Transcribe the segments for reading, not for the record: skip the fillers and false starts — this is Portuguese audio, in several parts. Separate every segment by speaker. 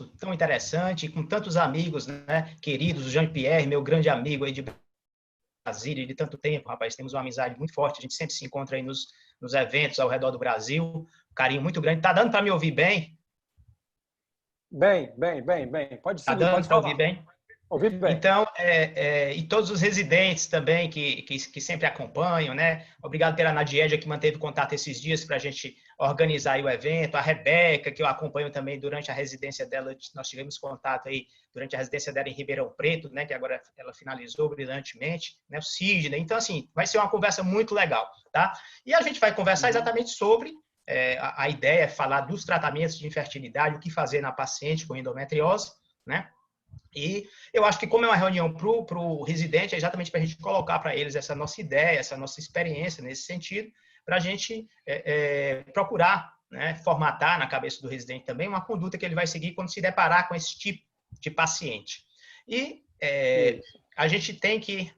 Speaker 1: tão interessante, com tantos amigos, né, queridos, o Jean-Pierre, meu grande amigo aí de Brasília, de tanto tempo, rapaz, temos uma amizade muito forte, a gente sempre se encontra aí nos eventos ao redor do Brasil, um carinho muito grande. Tá dando para me ouvir bem?
Speaker 2: Bem. Pode
Speaker 1: Tá
Speaker 2: seguir,
Speaker 1: dando
Speaker 2: pode
Speaker 1: para ouvir
Speaker 2: falar.
Speaker 1: bem?
Speaker 2: Ouvir bem.
Speaker 1: Então, e todos os residentes também que sempre acompanham, né? Obrigado pela Nadieja, que manteve contato esses dias para a gente organizar aí o evento. A Rebeca, que eu acompanho também durante a residência dela, nós tivemos contato aí durante a residência dela em Ribeirão Preto, né? Que agora ela finalizou brilhantemente, né? O Sidney. Então, assim, vai ser uma conversa muito legal, tá? E a gente vai conversar exatamente sobre a ideia é falar dos tratamentos de infertilidade, o que fazer na paciente com endometriose, né? E eu acho que como é uma reunião para o residente, é exatamente para a gente colocar para eles essa nossa ideia, essa nossa experiência nesse sentido, para a gente procurar, né, formatar na cabeça do residente também uma conduta que ele vai seguir quando se deparar com esse tipo de paciente. E a gente tem que...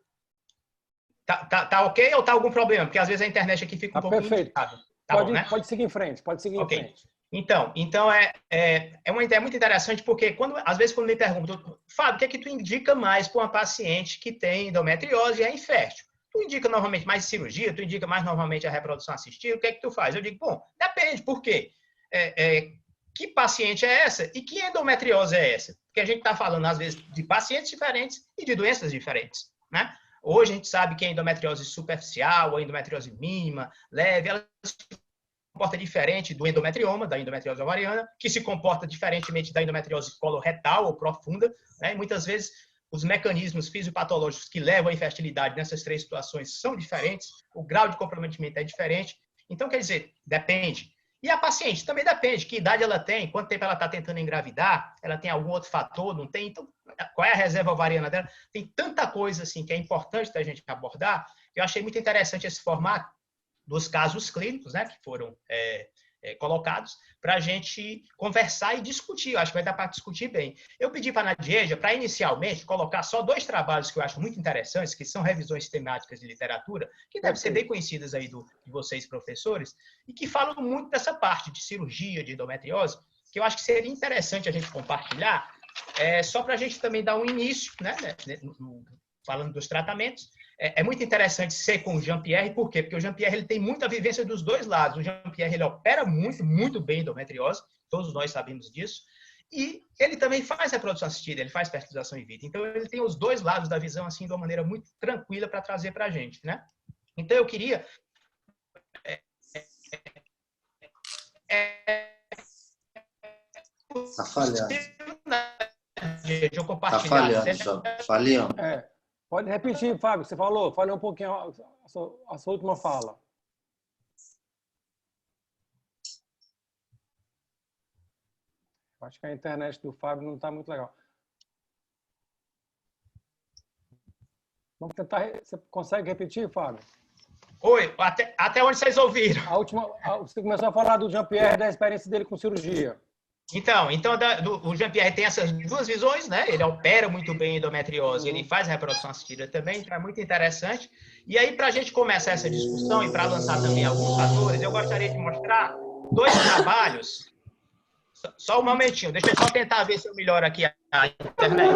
Speaker 1: Tá ok ou tá algum problema? Porque às vezes a internet aqui fica um pouquinho
Speaker 2: perfeito.
Speaker 1: instável. Tá bom, né?
Speaker 2: Pode seguir em frente, em frente.
Speaker 1: Então é uma ideia muito interessante, porque às vezes quando me perguntam, Fábio, o que é que tu indica mais para uma paciente que tem endometriose e é infértil? Tu indica normalmente mais cirurgia? Tu indica mais normalmente a reprodução assistida? O que é que tu faz? Eu digo, bom, depende, por quê? Que paciente é essa e que endometriose é essa? Porque a gente está falando, às vezes, de pacientes diferentes e de doenças diferentes, né? Hoje a gente sabe que a endometriose superficial, a endometriose mínima, leve, ela comporta diferente do endometrioma, da endometriose ovariana, que se comporta diferentemente da endometriose coloretal ou profunda, né? E muitas vezes os mecanismos fisiopatológicos que levam à infertilidade nessas três situações são diferentes, o grau de comprometimento é diferente. Então, quer dizer, depende. E a paciente também depende, que idade ela tem, quanto tempo ela está tentando engravidar, ela tem algum outro fator, não tem? Então, qual é a reserva ovariana dela? Tem tanta coisa assim que é importante da gente abordar. Eu achei muito interessante esse formato dos casos clínicos, né, que foram colocados, para a gente conversar e discutir. Eu acho que vai dar para discutir bem. Eu pedi para a Nadieja, para inicialmente, colocar só 2 trabalhos que eu acho muito interessantes, que são revisões temáticas de literatura, que devem ser bem conhecidas aí de vocês, professores, e que falam muito dessa parte de cirurgia, de endometriose, que eu acho que seria interessante a gente compartilhar, só para a gente também dar um início, né, falando dos tratamentos. É muito interessante ser com o Jean-Pierre, por quê? Porque o Jean-Pierre ele tem muita vivência dos dois lados. O Jean-Pierre ele opera muito, muito bem endometriose, todos nós sabemos disso, e ele também faz reprodução assistida, ele faz fertilização in vitro. Então, ele tem os dois lados da visão assim de uma maneira muito tranquila para trazer para a gente, né? Então, eu queria...
Speaker 3: Está falhando.
Speaker 1: Eu compartilhar.
Speaker 3: Está falhando, só. Falhando.
Speaker 2: Pode repetir, Fábio, você falou um pouquinho a sua última fala. Acho que a internet do Fábio não está muito legal. Vamos tentar. Você consegue repetir, Fábio?
Speaker 1: Oi, até onde vocês ouviram?
Speaker 2: Você começou a falar do Jean-Pierre, da experiência dele com cirurgia.
Speaker 1: Então o Jean-Pierre tem essas duas visões, né? Ele opera muito bem endometriose, ele faz reprodução assistida também, então é muito interessante. E aí, para a gente começar essa discussão e para lançar também alguns fatores, eu gostaria de mostrar 2 trabalhos. Só um momentinho, deixa eu só tentar ver se eu melhoro aqui a internet.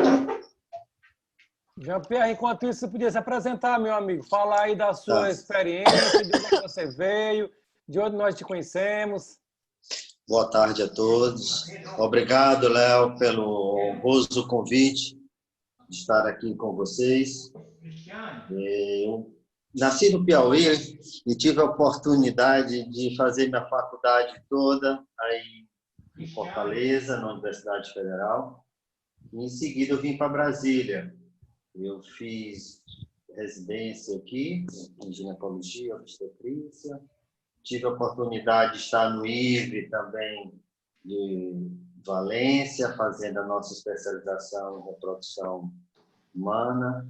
Speaker 2: Jean-Pierre, enquanto isso, você podia se apresentar, meu amigo. Falar aí da sua experiência, de onde você veio, de onde nós te conhecemos.
Speaker 3: Boa tarde a todos. Obrigado, Léo, pelo honroso convite de estar aqui com vocês. Eu nasci no Piauí e tive a oportunidade de fazer minha faculdade toda aí em Fortaleza, na Universidade Federal. E, em seguida, eu vim para Brasília. Eu fiz residência aqui, em ginecologia, obstetrícia. Tive a oportunidade de estar no IVE também de Valência, fazendo a nossa especialização em reprodução humana,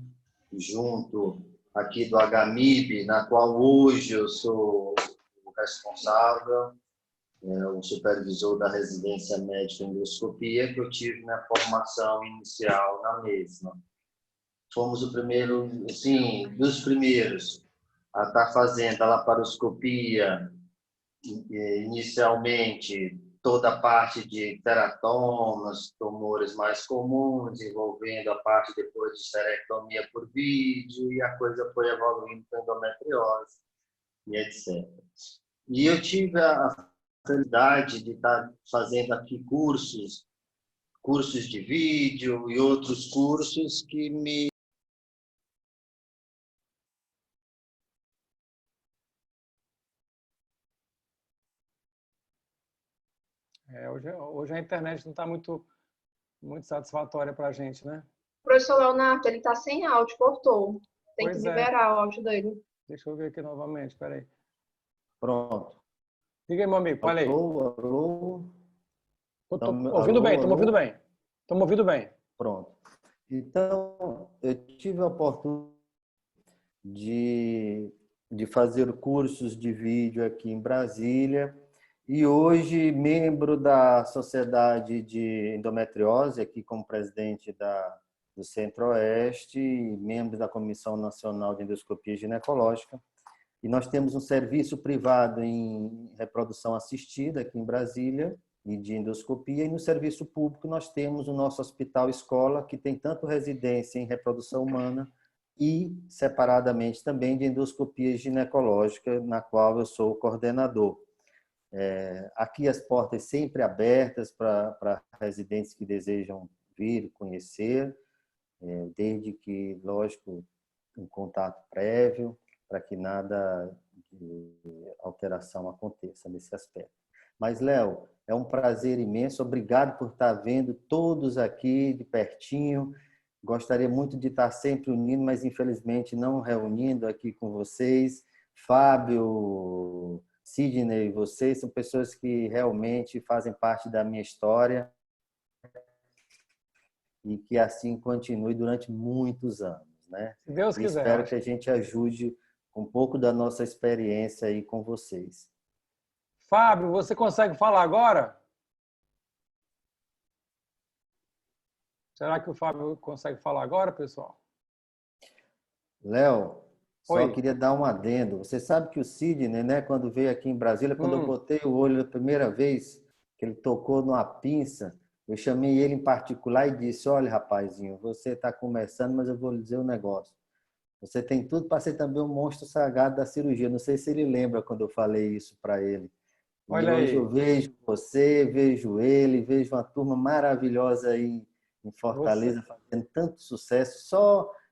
Speaker 3: junto aqui do HMIB, na qual hoje eu sou o responsável, o supervisor da residência médica em endoscopia, que eu tive na formação inicial na mesma. Fomos o primeiro, assim, dos primeiros a estar fazendo a laparoscopia, inicialmente toda a parte de teratomas, tumores mais comuns, envolvendo a parte depois de esterectomia por vídeo, e a coisa foi evoluindo para endometriose e etc. E eu tive a felicidade de estar fazendo aqui cursos de vídeo e outros cursos que me...
Speaker 2: Hoje a internet não está muito satisfatória para a gente, né?
Speaker 4: O professor Leonardo, ele está sem áudio, cortou. Tem que
Speaker 2: Pois é.
Speaker 4: liberar o áudio dele.
Speaker 2: Deixa eu ver aqui novamente, peraí.
Speaker 3: Pronto.
Speaker 2: Diga aí, meu amigo, fala aí.
Speaker 3: Alô?
Speaker 2: Estou ouvindo bem, estamos ouvindo bem. Estamos ouvindo bem.
Speaker 3: Pronto. Então, eu tive a oportunidade de fazer cursos de vídeo aqui em Brasília e hoje membro da Sociedade de Endometriose, aqui como presidente do Centro-Oeste e membro da Comissão Nacional de Endoscopia Ginecológica. E nós temos um serviço privado em reprodução assistida aqui em Brasília e de endoscopia, e no serviço público nós temos o nosso hospital escola, que tem tanto residência em reprodução humana e separadamente também de endoscopia ginecológica, na qual eu sou o coordenador. Aqui as portas sempre abertas para residentes que desejam vir conhecer, desde que, lógico, um contato prévio, para que nada de alteração aconteça nesse aspecto. Mas, Léo, é um prazer imenso. Obrigado por estar vendo todos aqui de pertinho. Gostaria muito de estar sempre unindo, mas infelizmente não reunindo aqui com vocês. Fábio, Sidney, vocês são pessoas que realmente fazem parte da minha história e que assim continue durante muitos anos, né?
Speaker 2: Se Deus quiser.
Speaker 3: Espero que a gente ajude um pouco da nossa experiência aí com vocês.
Speaker 2: Fábio, você consegue falar agora? Será que o Fábio consegue falar agora, pessoal?
Speaker 3: Léo, só
Speaker 2: Oi.
Speaker 3: queria dar um adendo. Você sabe que o Sidney, né, quando veio aqui em Brasília, quando eu botei o olho a primeira vez, que ele tocou numa pinça, eu chamei ele em particular e disse: olha, rapazinho, você está começando, mas eu vou lhe dizer um negócio. Você tem tudo para ser também um monstro sagrado da cirurgia. Não sei se ele lembra quando eu falei isso para ele.
Speaker 2: Olha
Speaker 3: e hoje
Speaker 2: aí.
Speaker 3: eu vejo você, vejo ele, vejo uma turma maravilhosa aí em Fortaleza, fazendo tanto sucesso.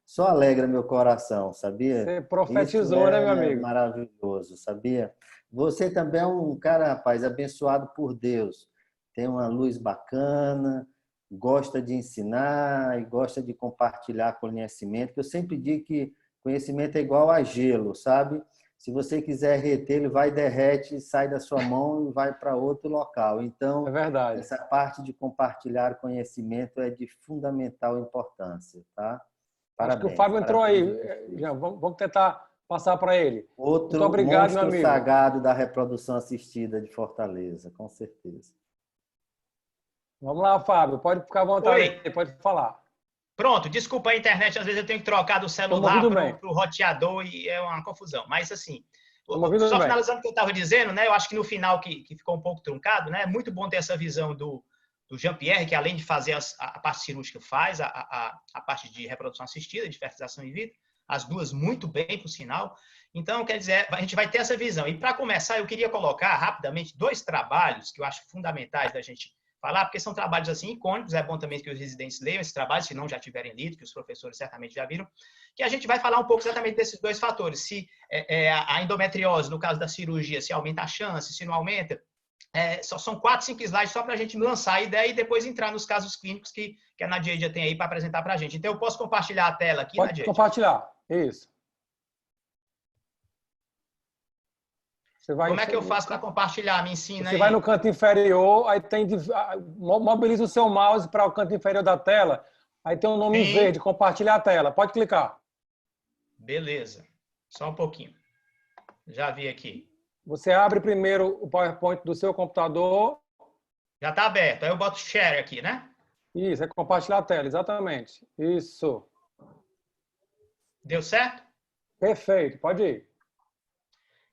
Speaker 3: Só alegra meu coração, sabia?
Speaker 2: Você profetizou,
Speaker 3: Isso
Speaker 2: né, meu amigo?
Speaker 3: Maravilhoso, sabia? Você também é um cara, rapaz, abençoado por Deus. Tem uma luz bacana, gosta de ensinar e gosta de compartilhar conhecimento. Eu sempre digo que conhecimento é igual a gelo, sabe? Se você quiser reter, ele vai, derrete, sai da sua mão e vai para outro local. Então,
Speaker 2: É verdade.
Speaker 3: essa parte de compartilhar conhecimento é de fundamental importância, tá? Parabéns.
Speaker 2: Acho que o Fábio entrou aí. Já, vamos tentar passar para ele.
Speaker 3: Outro
Speaker 2: Muito obrigado, meu
Speaker 3: monstro
Speaker 2: amigo.
Speaker 3: sagrado da reprodução assistida de Fortaleza, com certeza.
Speaker 2: Vamos lá, Fábio. Pode ficar à vontade, pode falar.
Speaker 1: Pronto, desculpa a internet, às vezes eu tenho que trocar do celular para o roteador e é uma confusão. Mas, assim, só finalizando o que eu estava dizendo, né? Eu acho que no final que ficou um pouco truncado, né? É muito bom ter essa visão do Jean-Pierre, que além de fazer a parte cirúrgica, faz a parte de reprodução assistida, de fertilização in vitro, as duas muito bem, por sinal. Então, quer dizer, a gente vai ter essa visão. E, para começar, eu queria colocar rapidamente 2 trabalhos que eu acho fundamentais da gente falar, porque são trabalhos assim icônicos, é bom também que os residentes leiam esses trabalhos, se não já tiverem lido, que os professores certamente já viram, que a gente vai falar um pouco exatamente desses 2 fatores, se a endometriose, no caso da cirurgia, se aumenta a chance, se não aumenta. São 4, 5 slides só para a gente lançar a ideia e depois entrar nos casos clínicos que a Nadia tem aí para apresentar para a gente. Então, eu posso compartilhar a tela aqui, Nadia?
Speaker 2: Pode compartilhar, isso.
Speaker 1: Como é que eu faço para compartilhar? Me ensina aí.
Speaker 2: Você vai no canto inferior, aí mobiliza o seu mouse para o canto inferior da tela, aí tem um nome em verde, compartilhar a tela. Pode clicar.
Speaker 1: Beleza. Só um pouquinho. Já vi aqui.
Speaker 2: Você abre primeiro o PowerPoint do seu computador.
Speaker 1: Já está aberto. Aí eu boto share aqui, né?
Speaker 2: Isso, é compartilhar a tela, exatamente. Isso.
Speaker 1: Deu certo?
Speaker 2: Perfeito, pode ir.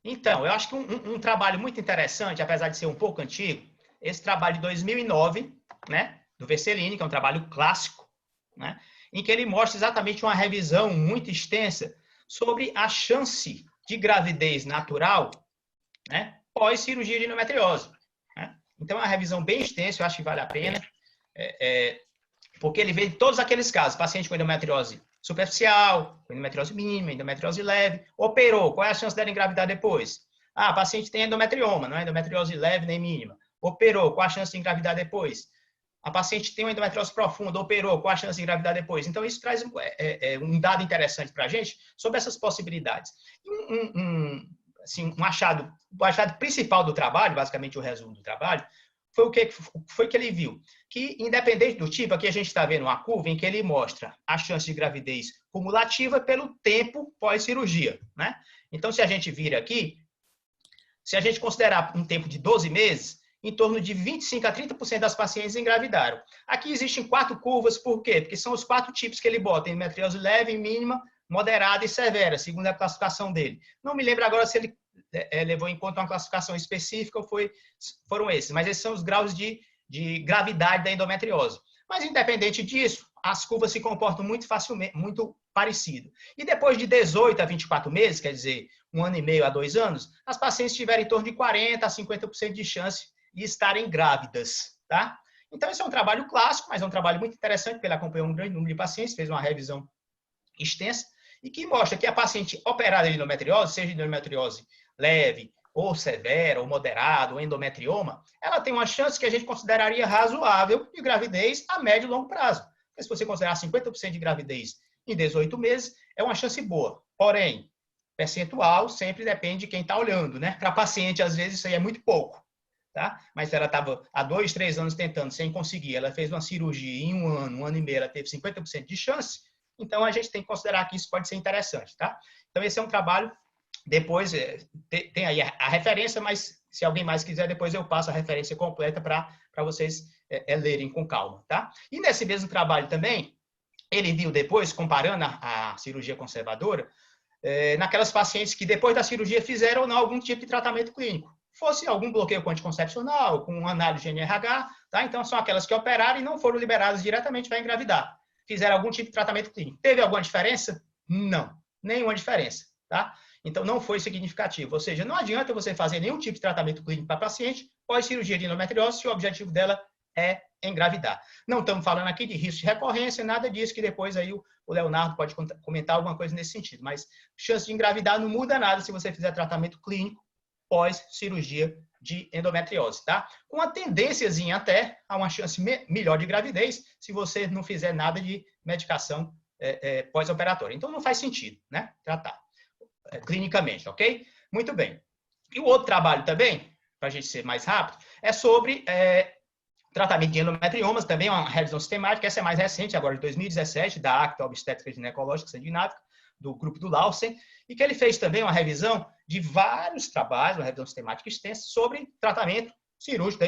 Speaker 1: Então, eu acho que um trabalho muito interessante, apesar de ser um pouco antigo, esse trabalho de 2009, né, do Vercellini, que é um trabalho clássico, né, em que ele mostra exatamente uma revisão muito extensa sobre a chance de gravidez natural, né, pós-cirurgia de endometriose. Né? Então, é uma revisão bem extensa, eu acho que vale a pena, porque ele vê todos aqueles casos, paciente com endometriose superficial, com endometriose mínima, endometriose leve, operou, qual é a chance dela engravidar depois? Ah, paciente tem endometrioma, não é endometriose leve nem mínima. Operou, qual a chance de engravidar depois? A paciente tem uma endometriose profunda, operou, qual a chance de engravidar depois? Então, isso traz um dado interessante para a gente sobre essas possibilidades. O achado principal do trabalho, basicamente o resumo do trabalho, foi que ele viu que, independente do tipo, aqui a gente está vendo uma curva em que ele mostra a chance de gravidez cumulativa pelo tempo pós-cirurgia, né? Então, se a gente vir aqui, se a gente considerar um tempo de 12 meses, em torno de 25% a 30% das pacientes engravidaram. Aqui existem 4 curvas, por quê? Porque são os 4 tipos que ele bota, endometriose leve, mínima, moderada e severa, segundo a classificação dele. Não me lembro agora se ele levou em conta uma classificação específica ou foram esses, mas esses são os graus de gravidade da endometriose. Mas, independente disso, as curvas se comportam muito facilmente, muito parecido. E depois de 18 a 24 meses, quer dizer, 1 ano e meio a 2 anos, as pacientes tiveram em torno de 40% a 50% de chance de estarem grávidas, tá? Então, esse é um trabalho clássico, mas é um trabalho muito interessante, porque ele acompanhou um grande número de pacientes, fez uma revisão extensa, e que mostra que a paciente operada de endometriose, seja de endometriose leve, ou severa, ou moderada, ou endometrioma, ela tem uma chance que a gente consideraria razoável de gravidez a médio e longo prazo. Porque se você considerar 50% de gravidez em 18 meses, é uma chance boa. Porém, percentual sempre depende de quem está olhando, né? Para a paciente, às vezes, isso aí é muito pouco. Tá? Mas se ela estava há 2, 3 anos tentando, sem conseguir, ela fez uma cirurgia em 1 ano e meio, ela teve 50% de chance, então a gente tem que considerar que isso pode ser interessante. Tá? Então, esse é um trabalho, depois tem aí a referência, mas se alguém mais quiser, depois eu passo a referência completa para vocês lerem com calma. Tá? E nesse mesmo trabalho também, ele viu depois, comparando a cirurgia conservadora, naquelas pacientes que depois da cirurgia fizeram ou não algum tipo de tratamento clínico. Fosse algum bloqueio anticoncepcional, com análise de NRH, tá? Então são aquelas que operaram e não foram liberadas diretamente para engravidar. Fizeram algum tipo de tratamento clínico. Teve alguma diferença? Não, nenhuma diferença, tá? Então não foi significativo. Ou seja, não adianta você fazer nenhum tipo de tratamento clínico para a paciente pós-cirurgia de endometriose se o objetivo dela é engravidar. Não estamos falando aqui de risco de recorrência, nada disso, que depois aí o Leonardo pode comentar alguma coisa nesse sentido. Mas chance de engravidar não muda nada se você fizer tratamento clínico pós-cirurgia de endometriose, tá? Com uma tendênciazinha até a uma chance melhor de gravidez se você não fizer nada de medicação pós-operatória. Então, não faz sentido, né? Tratar clinicamente, ok? Muito bem. E o outro trabalho também, para a gente ser mais rápido, é sobre tratamento de endometriomas, também é uma revisão sistemática, essa é mais recente, agora de 2017, da Acta Obstétrica e Ginecológica Escandinava, do grupo do Lausen, e que ele fez também uma revisão de vários trabalhos, uma revisão sistemática extensa, sobre tratamento cirúrgico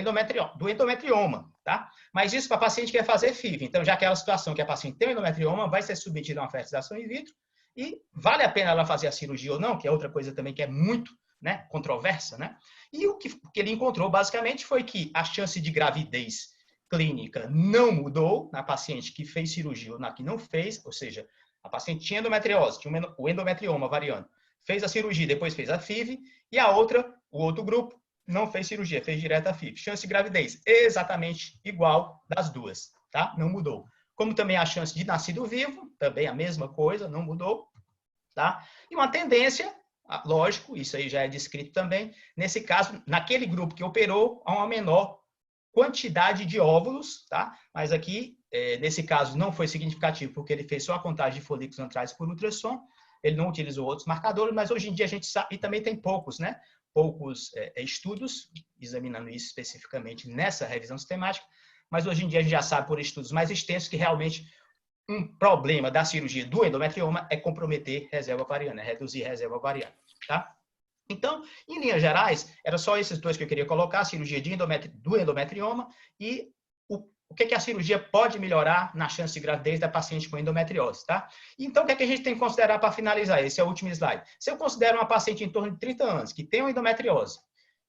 Speaker 1: do endometrioma, tá? Mas isso para paciente que quer fazer FIV. Então, já aquela situação que a paciente tem endometrioma, vai ser submetida a uma fertilização in vitro, e vale a pena ela fazer a cirurgia ou não, que é outra coisa também que é muito, né, controversa, né? E o que ele encontrou, basicamente, foi que a chance de gravidez clínica não mudou na paciente que fez cirurgia ou na que não fez, ou seja, a paciente tinha endometriose, tinha o endometrioma variando, fez a cirurgia, depois fez a FIV, e o outro grupo, não fez cirurgia, fez direto a FIV. Chance de gravidez exatamente igual das duas, tá? Não mudou. Como também a chance de nascido vivo, também a mesma coisa, não mudou, tá? E uma tendência, lógico, isso aí já é descrito também, nesse caso, naquele grupo que operou, a uma menor quantidade de óvulos, tá? Mas aqui, nesse caso, não foi significativo, porque ele fez só a contagem de folículos antrais por ultrassom, ele não utilizou outros marcadores, mas hoje em dia a gente sabe, e também tem poucos, né? Poucos estudos examinando isso especificamente nessa revisão sistemática, mas hoje em dia a gente já sabe por estudos mais extensos que realmente um problema da cirurgia do endometrioma é comprometer reserva ovariana, é reduzir reserva ovariana, tá? Então, em linhas gerais, eram só esses dois que eu queria colocar, a cirurgia do endometrioma e o que a cirurgia pode melhorar na chance de gravidez da paciente com endometriose, tá? Então, o que a gente tem que considerar para finalizar? Esse é o último slide. Se eu considero uma paciente em torno de 30 anos, que tem uma endometriose,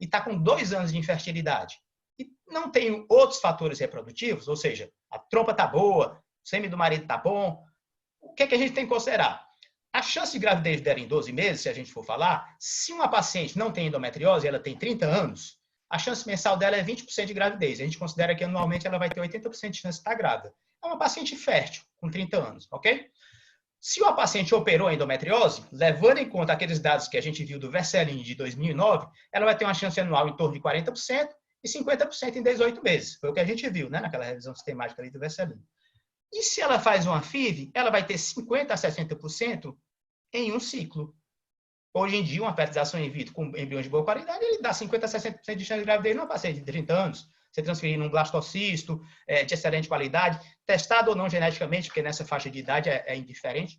Speaker 1: e está com 2 anos de infertilidade, e não tem outros fatores reprodutivos, ou seja, a trompa está boa, o sêmen do marido está bom, o que é que a gente tem que considerar? A chance de gravidez dela em 12 meses, se a gente for falar, se uma paciente não tem endometriose, ela tem 30 anos, a chance mensal dela é 20% de gravidez. A gente considera que anualmente ela vai ter 80% de chance de estar grávida. É uma paciente fértil, com 30 anos, ok? Se uma paciente operou a endometriose, levando em conta aqueles dados que a gente viu do Vesseline de 2009, ela vai ter uma chance anual em torno de 40% e 50% em 18 meses. Foi o que a gente viu, né, naquela revisão sistemática ali do Vesseline. E se ela faz uma FIV, ela vai ter 50% a 60% em um ciclo. Hoje em dia, uma fertilização in vitro com embriões de boa qualidade, ele dá 50% a 60% de chance de gravidez numa paciente de 30 anos. Você transferir num blastocisto de excelente qualidade, testado ou não geneticamente, porque nessa faixa de idade é indiferente.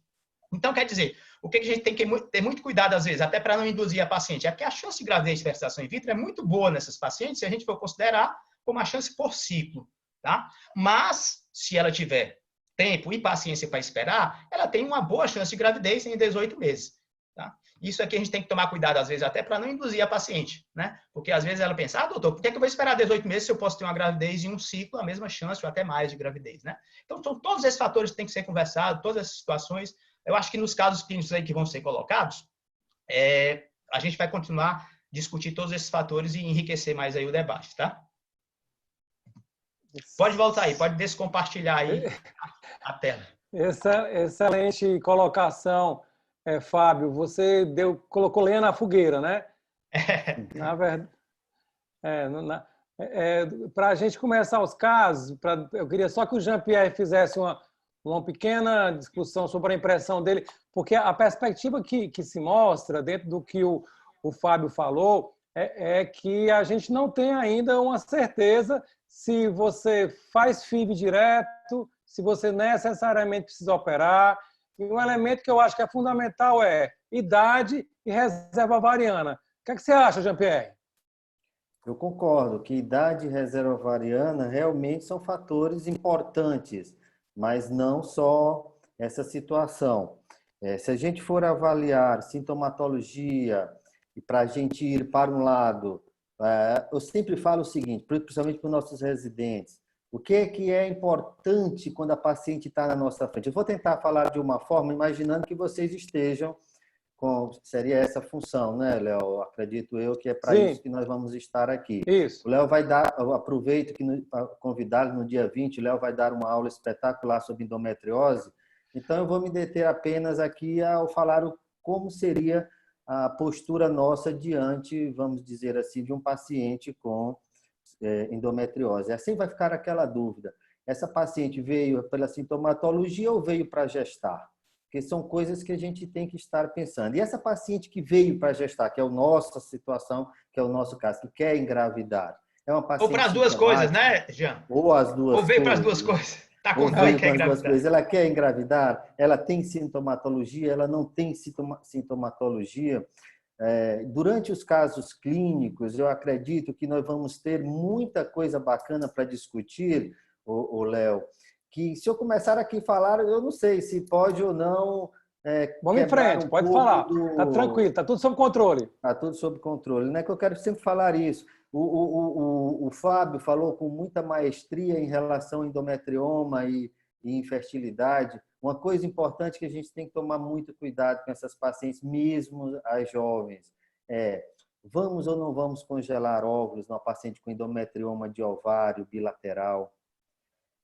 Speaker 1: Então, quer dizer, o que a gente tem que ter muito cuidado, às vezes, até para não induzir a paciente, é que a chance de gravidez de fertilização in vitro é muito boa nessas pacientes, se a gente for considerar como uma chance por ciclo. Tá? Mas, se ela tiver tempo e paciência para esperar, ela tem uma boa chance de gravidez em 18 meses. Tá? Isso aqui a gente tem que tomar cuidado, às vezes, até para não induzir a paciente, né? Porque, às vezes, ela pensa, doutor, por que eu vou esperar 18 meses se eu posso ter uma gravidez em um ciclo, a mesma chance ou até mais de gravidez, né? Então, são todos esses fatores que têm que ser conversados, todas essas situações. Eu acho que nos casos clínicos aí que vão ser colocados, a gente vai continuar a discutir todos esses fatores e enriquecer mais aí o debate, tá? Pode voltar aí, pode descompartilhar aí a tela.
Speaker 2: Excelente colocação, Fábio. Você colocou lenha na fogueira, né? Na verdade, para a gente começar os casos, eu queria só que o Jean-Pierre fizesse uma pequena discussão sobre a impressão dele, porque a perspectiva que se mostra dentro do que o Fábio falou é que a gente não tem ainda uma certeza se você faz FIV direto, se você necessariamente precisa operar. E um elemento que eu acho que é fundamental é idade e reserva ovariana. O que é que você acha, Jean-Pierre?
Speaker 3: Eu concordo que idade e reserva ovariana realmente são fatores importantes, mas não só essa situação. Se a gente for avaliar sintomatologia e para a gente ir para um lado, eu sempre falo o seguinte, principalmente para os nossos residentes, o que é importante quando a paciente está na nossa frente? Eu vou tentar falar de uma forma, imaginando que vocês estejam seria essa função, né, Léo? Acredito eu que é para isso que nós vamos estar aqui.
Speaker 2: Isso.
Speaker 3: O Léo vai dar, eu aproveito para convidá-lo no dia 20, o Léo vai dar uma aula espetacular sobre endometriose, então eu vou me deter apenas aqui ao falar como seria a postura nossa diante, vamos dizer assim, de um paciente com endometriose. Assim vai ficar aquela dúvida. Essa paciente veio pela sintomatologia ou veio para gestar? Porque são coisas que a gente tem que estar pensando. E essa paciente que veio para gestar, que é a nossa situação, que é o nosso caso, que quer engravidar, é uma paciente
Speaker 1: ou para as duas coisas, né, Jean?
Speaker 3: Ou as duas coisas.
Speaker 1: Ou veio para as duas coisas. Está com
Speaker 3: dor
Speaker 1: e quer engravidar.
Speaker 3: Ela quer engravidar, ela tem sintomatologia, ela não tem sintomatologia. Durante os casos clínicos, eu acredito que nós vamos ter muita coisa bacana para discutir, o Léo, que se eu começar aqui a falar, eu não sei se pode ou não.
Speaker 2: Vamos em frente, pode falar. Está tranquilo, está tudo sob controle.
Speaker 3: Está tudo sob controle. Não é que eu quero sempre falar isso. O Fábio falou com muita maestria em relação ao endometrioma e infertilidade. Uma coisa importante que a gente tem que tomar muito cuidado com essas pacientes, mesmo as jovens, vamos ou não vamos congelar óvulos numa paciente com endometrioma de ovário bilateral?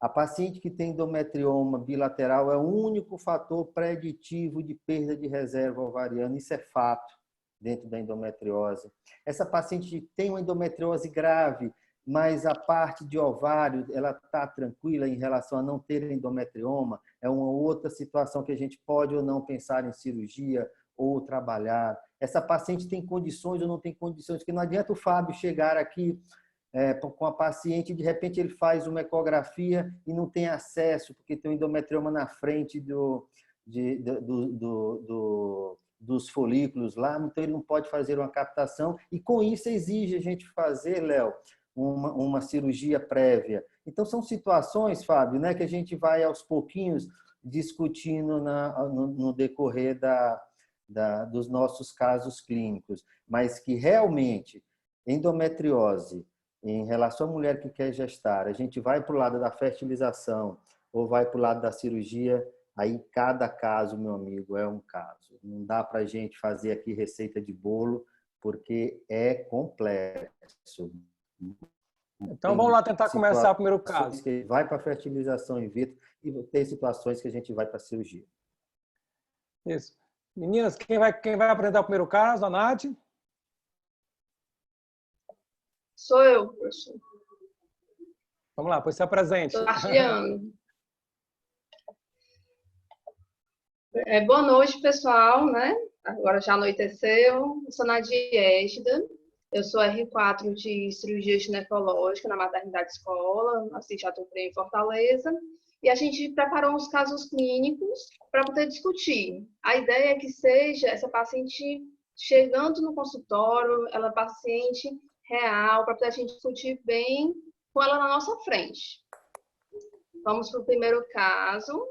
Speaker 3: A paciente que tem endometrioma bilateral é o único fator preditivo de perda de reserva ovariana. Isso é fato dentro da endometriose. Essa paciente tem uma endometriose grave, mas a parte de ovário ela está tranquila em relação a não ter endometrioma. É uma outra situação que a gente pode ou não pensar em cirurgia ou trabalhar. Essa paciente tem condições ou não tem condições, porque não adianta o Fábio chegar aqui com a paciente, de repente ele faz uma ecografia e não tem acesso, porque tem um endometrioma na frente dos folículos lá, então ele não pode fazer uma captação, e com isso exige a gente fazer, Léo, uma cirurgia prévia. Então são situações, Fábio, né, que a gente vai aos pouquinhos discutindo no decorrer dos nossos casos clínicos, mas que realmente endometriose em relação à mulher que quer gestar, a gente vai para o lado da fertilização ou vai para o lado da cirurgia, aí cada caso, meu amigo, é um caso. Não dá para a gente fazer aqui receita de bolo, porque é complexo.
Speaker 2: Então vamos lá tentar começar o primeiro caso.
Speaker 3: Que vai para a fertilização in vitro e tem situações que a gente vai para a cirurgia.
Speaker 2: Isso. Meninas, quem vai apresentar o primeiro caso? A Nath?
Speaker 4: Sou eu, professor.
Speaker 2: Vamos lá, pois se apresente.
Speaker 4: Compartilhando. Boa noite, pessoal, né? Agora já anoiteceu. Eu sou Nadia Égida. Eu sou R4 de cirurgia ginecológica na maternidade escola, assim já estou em Fortaleza. E a gente preparou uns casos clínicos para poder discutir. A ideia é que seja essa paciente chegando no consultório, ela é paciente real, para poder a gente discutir bem com ela na nossa frente. Vamos para o primeiro caso.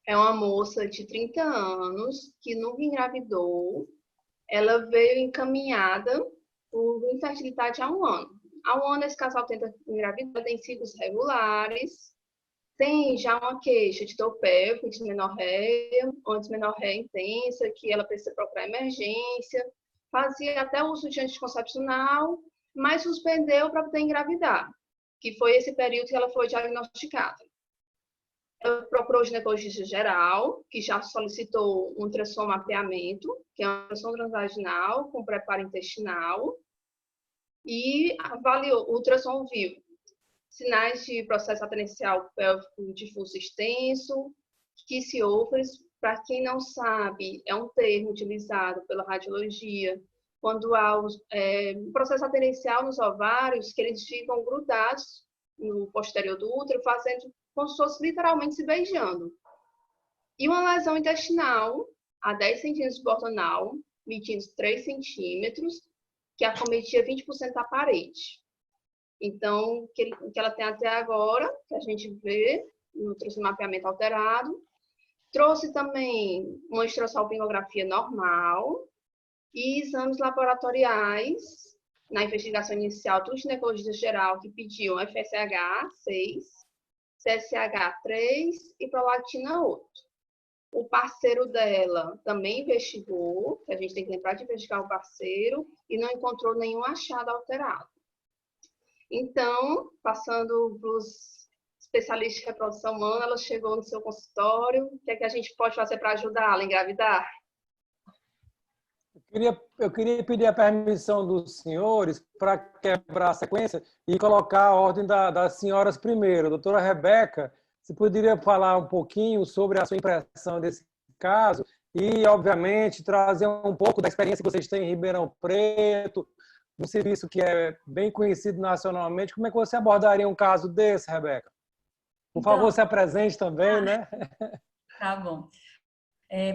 Speaker 4: É uma moça de 30 anos que nunca engravidou. Ela veio encaminhada por infertilidade há um ano. Há um ano esse casal tenta engravidar, tem ciclos regulares, tem já uma queixa de dor pélvica, dismenorreia, ou dismenorreia intensa, que ela precisa procurar emergência, fazia até uso de anticoncepcional, mas suspendeu para poder engravidar, que foi esse período que ela foi diagnosticada. Ela procurou o ginecologista geral, que já solicitou um ultrassom mapeamento, que é um ultrassom transvaginal com preparo intestinal, e avaliou, o ultrassom viu sinais de processo aterencial pélvico difuso extenso, quiciófares. Para quem não sabe, é um termo utilizado pela radiologia quando há processo aterencial nos ovários, que eles ficam grudados no posterior do útero, fazendo como se fosse literalmente se beijando. E uma lesão intestinal a 10 centímetros do ortonal, medindo 3 centímetros, que acometia 20% da parede. Então, o que ela tem até agora, que a gente vê no mapeamento alterado, trouxe também uma histerosalpingografia normal e exames laboratoriais na investigação inicial do ginecologista geral, que pediu FSH 6, CSH 3 e prolactina 8. O parceiro dela também investigou, que a gente tem que lembrar de investigar o parceiro, e não encontrou nenhum achado alterado. Então, passando para os especialistas de reprodução humana, ela chegou no seu consultório. O que é que a gente pode fazer para ajudá-la a engravidar?
Speaker 2: Eu queria pedir a permissão dos senhores para quebrar a sequência e colocar a ordem das senhoras primeiro. Doutora Rebeca, você poderia falar um pouquinho sobre a sua impressão desse caso e, obviamente, trazer um pouco da experiência que vocês têm em Ribeirão Preto, um serviço que é bem conhecido nacionalmente. Como é que você abordaria um caso desse, Rebeca? Por favor, se apresente também, né?
Speaker 5: Tá bom.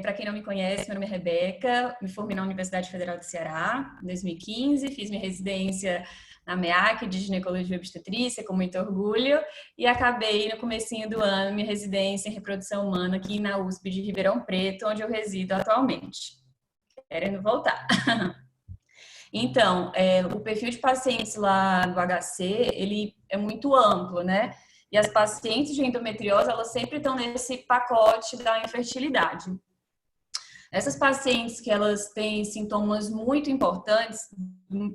Speaker 5: Para quem não me conhece, meu nome é Rebeca, me formei na Universidade Federal do Ceará em 2015, fiz minha residência na MEAC de ginecologia e obstetrícia, com muito orgulho, e acabei no comecinho do ano minha residência em reprodução humana aqui na USP de Ribeirão Preto, onde eu resido atualmente. Querendo voltar. Então, o perfil de pacientes lá do HC, ele é muito amplo, né? E as pacientes de endometriose, elas sempre estão nesse pacote da infertilidade. Essas pacientes que elas têm sintomas muito importantes,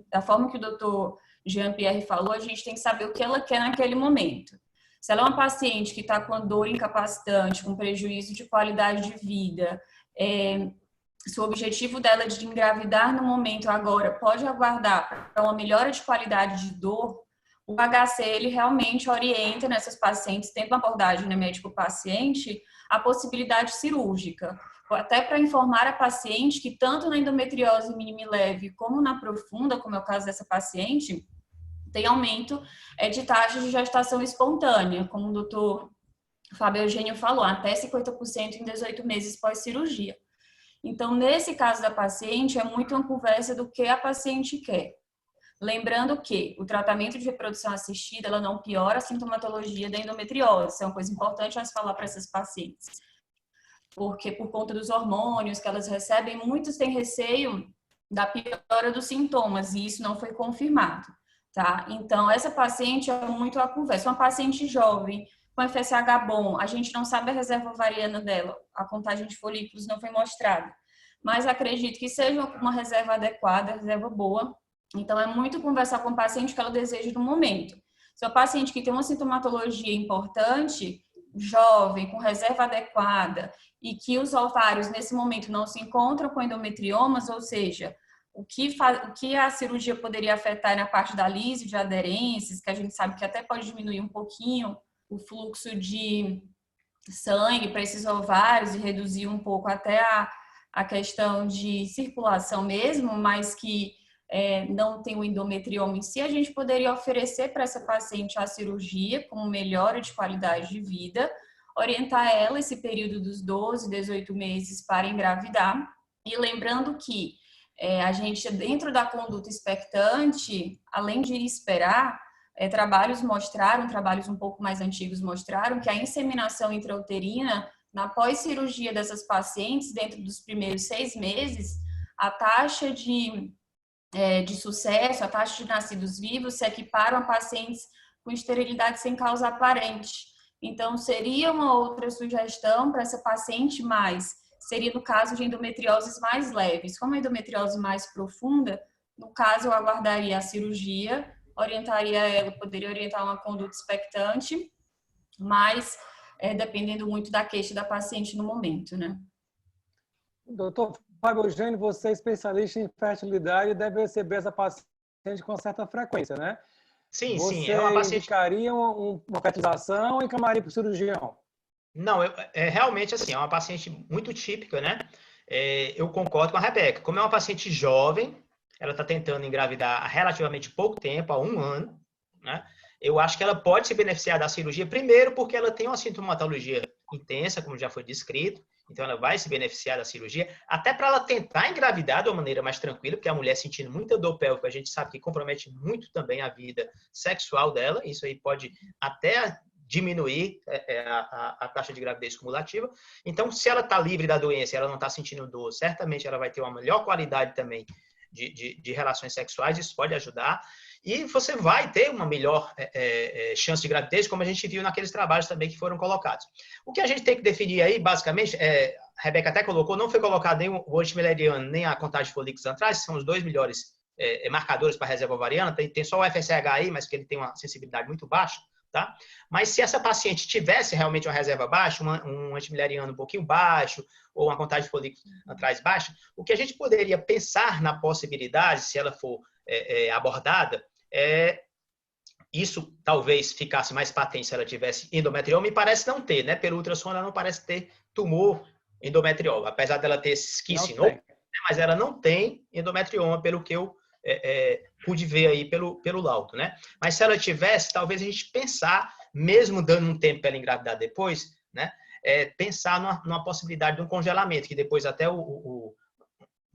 Speaker 5: da forma que o doutor Jean-Pierre falou, a gente tem que saber o que ela quer naquele momento. Se ela é uma paciente que está com dor incapacitante, com prejuízo de qualidade de vida, se o objetivo dela é de engravidar no momento agora pode aguardar para uma melhora de qualidade de dor, o HC, ele realmente orienta nessas pacientes, tendo uma abordagem, né, médico-paciente, a possibilidade cirúrgica. Até para informar a paciente que tanto na endometriose mínima e leve como na profunda, como é o caso dessa paciente, tem aumento de taxa de gestação espontânea, como o doutor Fábio Eugênio falou, até 50% em 18 meses pós-cirurgia. Então, nesse caso da paciente, é muito uma conversa do que a paciente quer. Lembrando que o tratamento de reprodução assistida, ela não piora a sintomatologia da endometriose. Isso é uma coisa importante a se falar para essas pacientes. Porque por conta dos hormônios que elas recebem, muitos têm receio da piora dos sintomas, e isso não foi confirmado. tá? Então, essa paciente é muito a conversa. Uma paciente jovem, com FSH bom, a gente não sabe a reserva ovariana dela, a contagem de folículos não foi mostrada, mas acredito que seja uma reserva adequada, reserva boa. Então, é muito conversar com o paciente que ela deseja no momento. Se é um paciente que tem uma sintomatologia importante, jovem, com reserva adequada, e que os ovários, nesse momento, não se encontram com endometriomas, ou seja, o que a cirurgia poderia afetar na parte da lise, de aderências, que a gente sabe que até pode diminuir um pouquinho o fluxo de sangue para esses ovários e reduzir um pouco até a questão de circulação mesmo, mas que não tem o endometrioma em si, a gente poderia oferecer para essa paciente a cirurgia como melhora de qualidade de vida, orientar ela esse período dos 12, 18 meses para engravidar. E lembrando que a gente, dentro da conduta expectante, além de esperar, trabalhos um pouco mais antigos mostraram que a inseminação intrauterina, na pós-cirurgia dessas pacientes, dentro dos primeiros 6 meses, a taxa de sucesso, a taxa de nascidos vivos se equiparam a pacientes com esterilidade sem causa aparente. Então, seria uma outra sugestão para essa paciente, mas seria no caso de endometrioses mais leves. Como a endometriose mais profunda, no caso, eu aguardaria a cirurgia, orientaria ela, poderia orientar uma conduta expectante, mas dependendo muito da queixa da paciente no momento, né?
Speaker 2: Doutor Fábio Eugênio, você é especialista em fertilidade e deve receber essa paciente com certa frequência, né?
Speaker 1: Sim,
Speaker 2: Você
Speaker 1: sim. É uma paciente...
Speaker 2: indicaria uma fertilização e encamaria para o cirurgião?
Speaker 1: Não, realmente assim, é uma paciente muito típica, né? Eu concordo com a Rebeca. Como é uma paciente jovem, ela está tentando engravidar há relativamente pouco tempo, há 1 ano, né? Eu acho que ela pode se beneficiar da cirurgia, primeiro porque ela tem uma sintomatologia intensa, como já foi descrito, então ela vai se beneficiar da cirurgia, até para ela tentar engravidar de uma maneira mais tranquila, porque a mulher sentindo muita dor pélvica, a gente sabe que compromete muito também a vida sexual dela, isso aí pode até diminuir a taxa de gravidez cumulativa. Então, se ela está livre da doença, ela não está sentindo dor, certamente ela vai ter uma melhor qualidade também de relações sexuais, isso pode ajudar. E você vai ter uma melhor chance de gravidez, como a gente viu naqueles trabalhos também que foram colocados. O que a gente tem que definir aí, basicamente, a Rebeca até colocou, não foi colocado nem o antimileriano, nem a contagem de folículos antrais, são os 2 melhores marcadores para a reserva ovariana, tem só o FSH aí, mas que ele tem uma sensibilidade muito baixa. Tá? Mas se essa paciente tivesse realmente uma reserva baixa, um antimileriano um pouquinho baixo, ou uma contagem de folículos antrais baixa, o que a gente poderia pensar na possibilidade, se ela for abordada, isso talvez ficasse mais patente se ela tivesse endometrioma, e parece não ter, né? Pelo ultrassom ela não parece ter tumor endometrioma, apesar dela ter skin sinope, né? Mas ela não tem endometrioma, pelo que eu pude ver aí pelo laudo, né? Mas se ela tivesse, talvez a gente pensar, mesmo dando um tempo para ela engravidar depois, né? Pensar numa possibilidade de um congelamento, que depois até um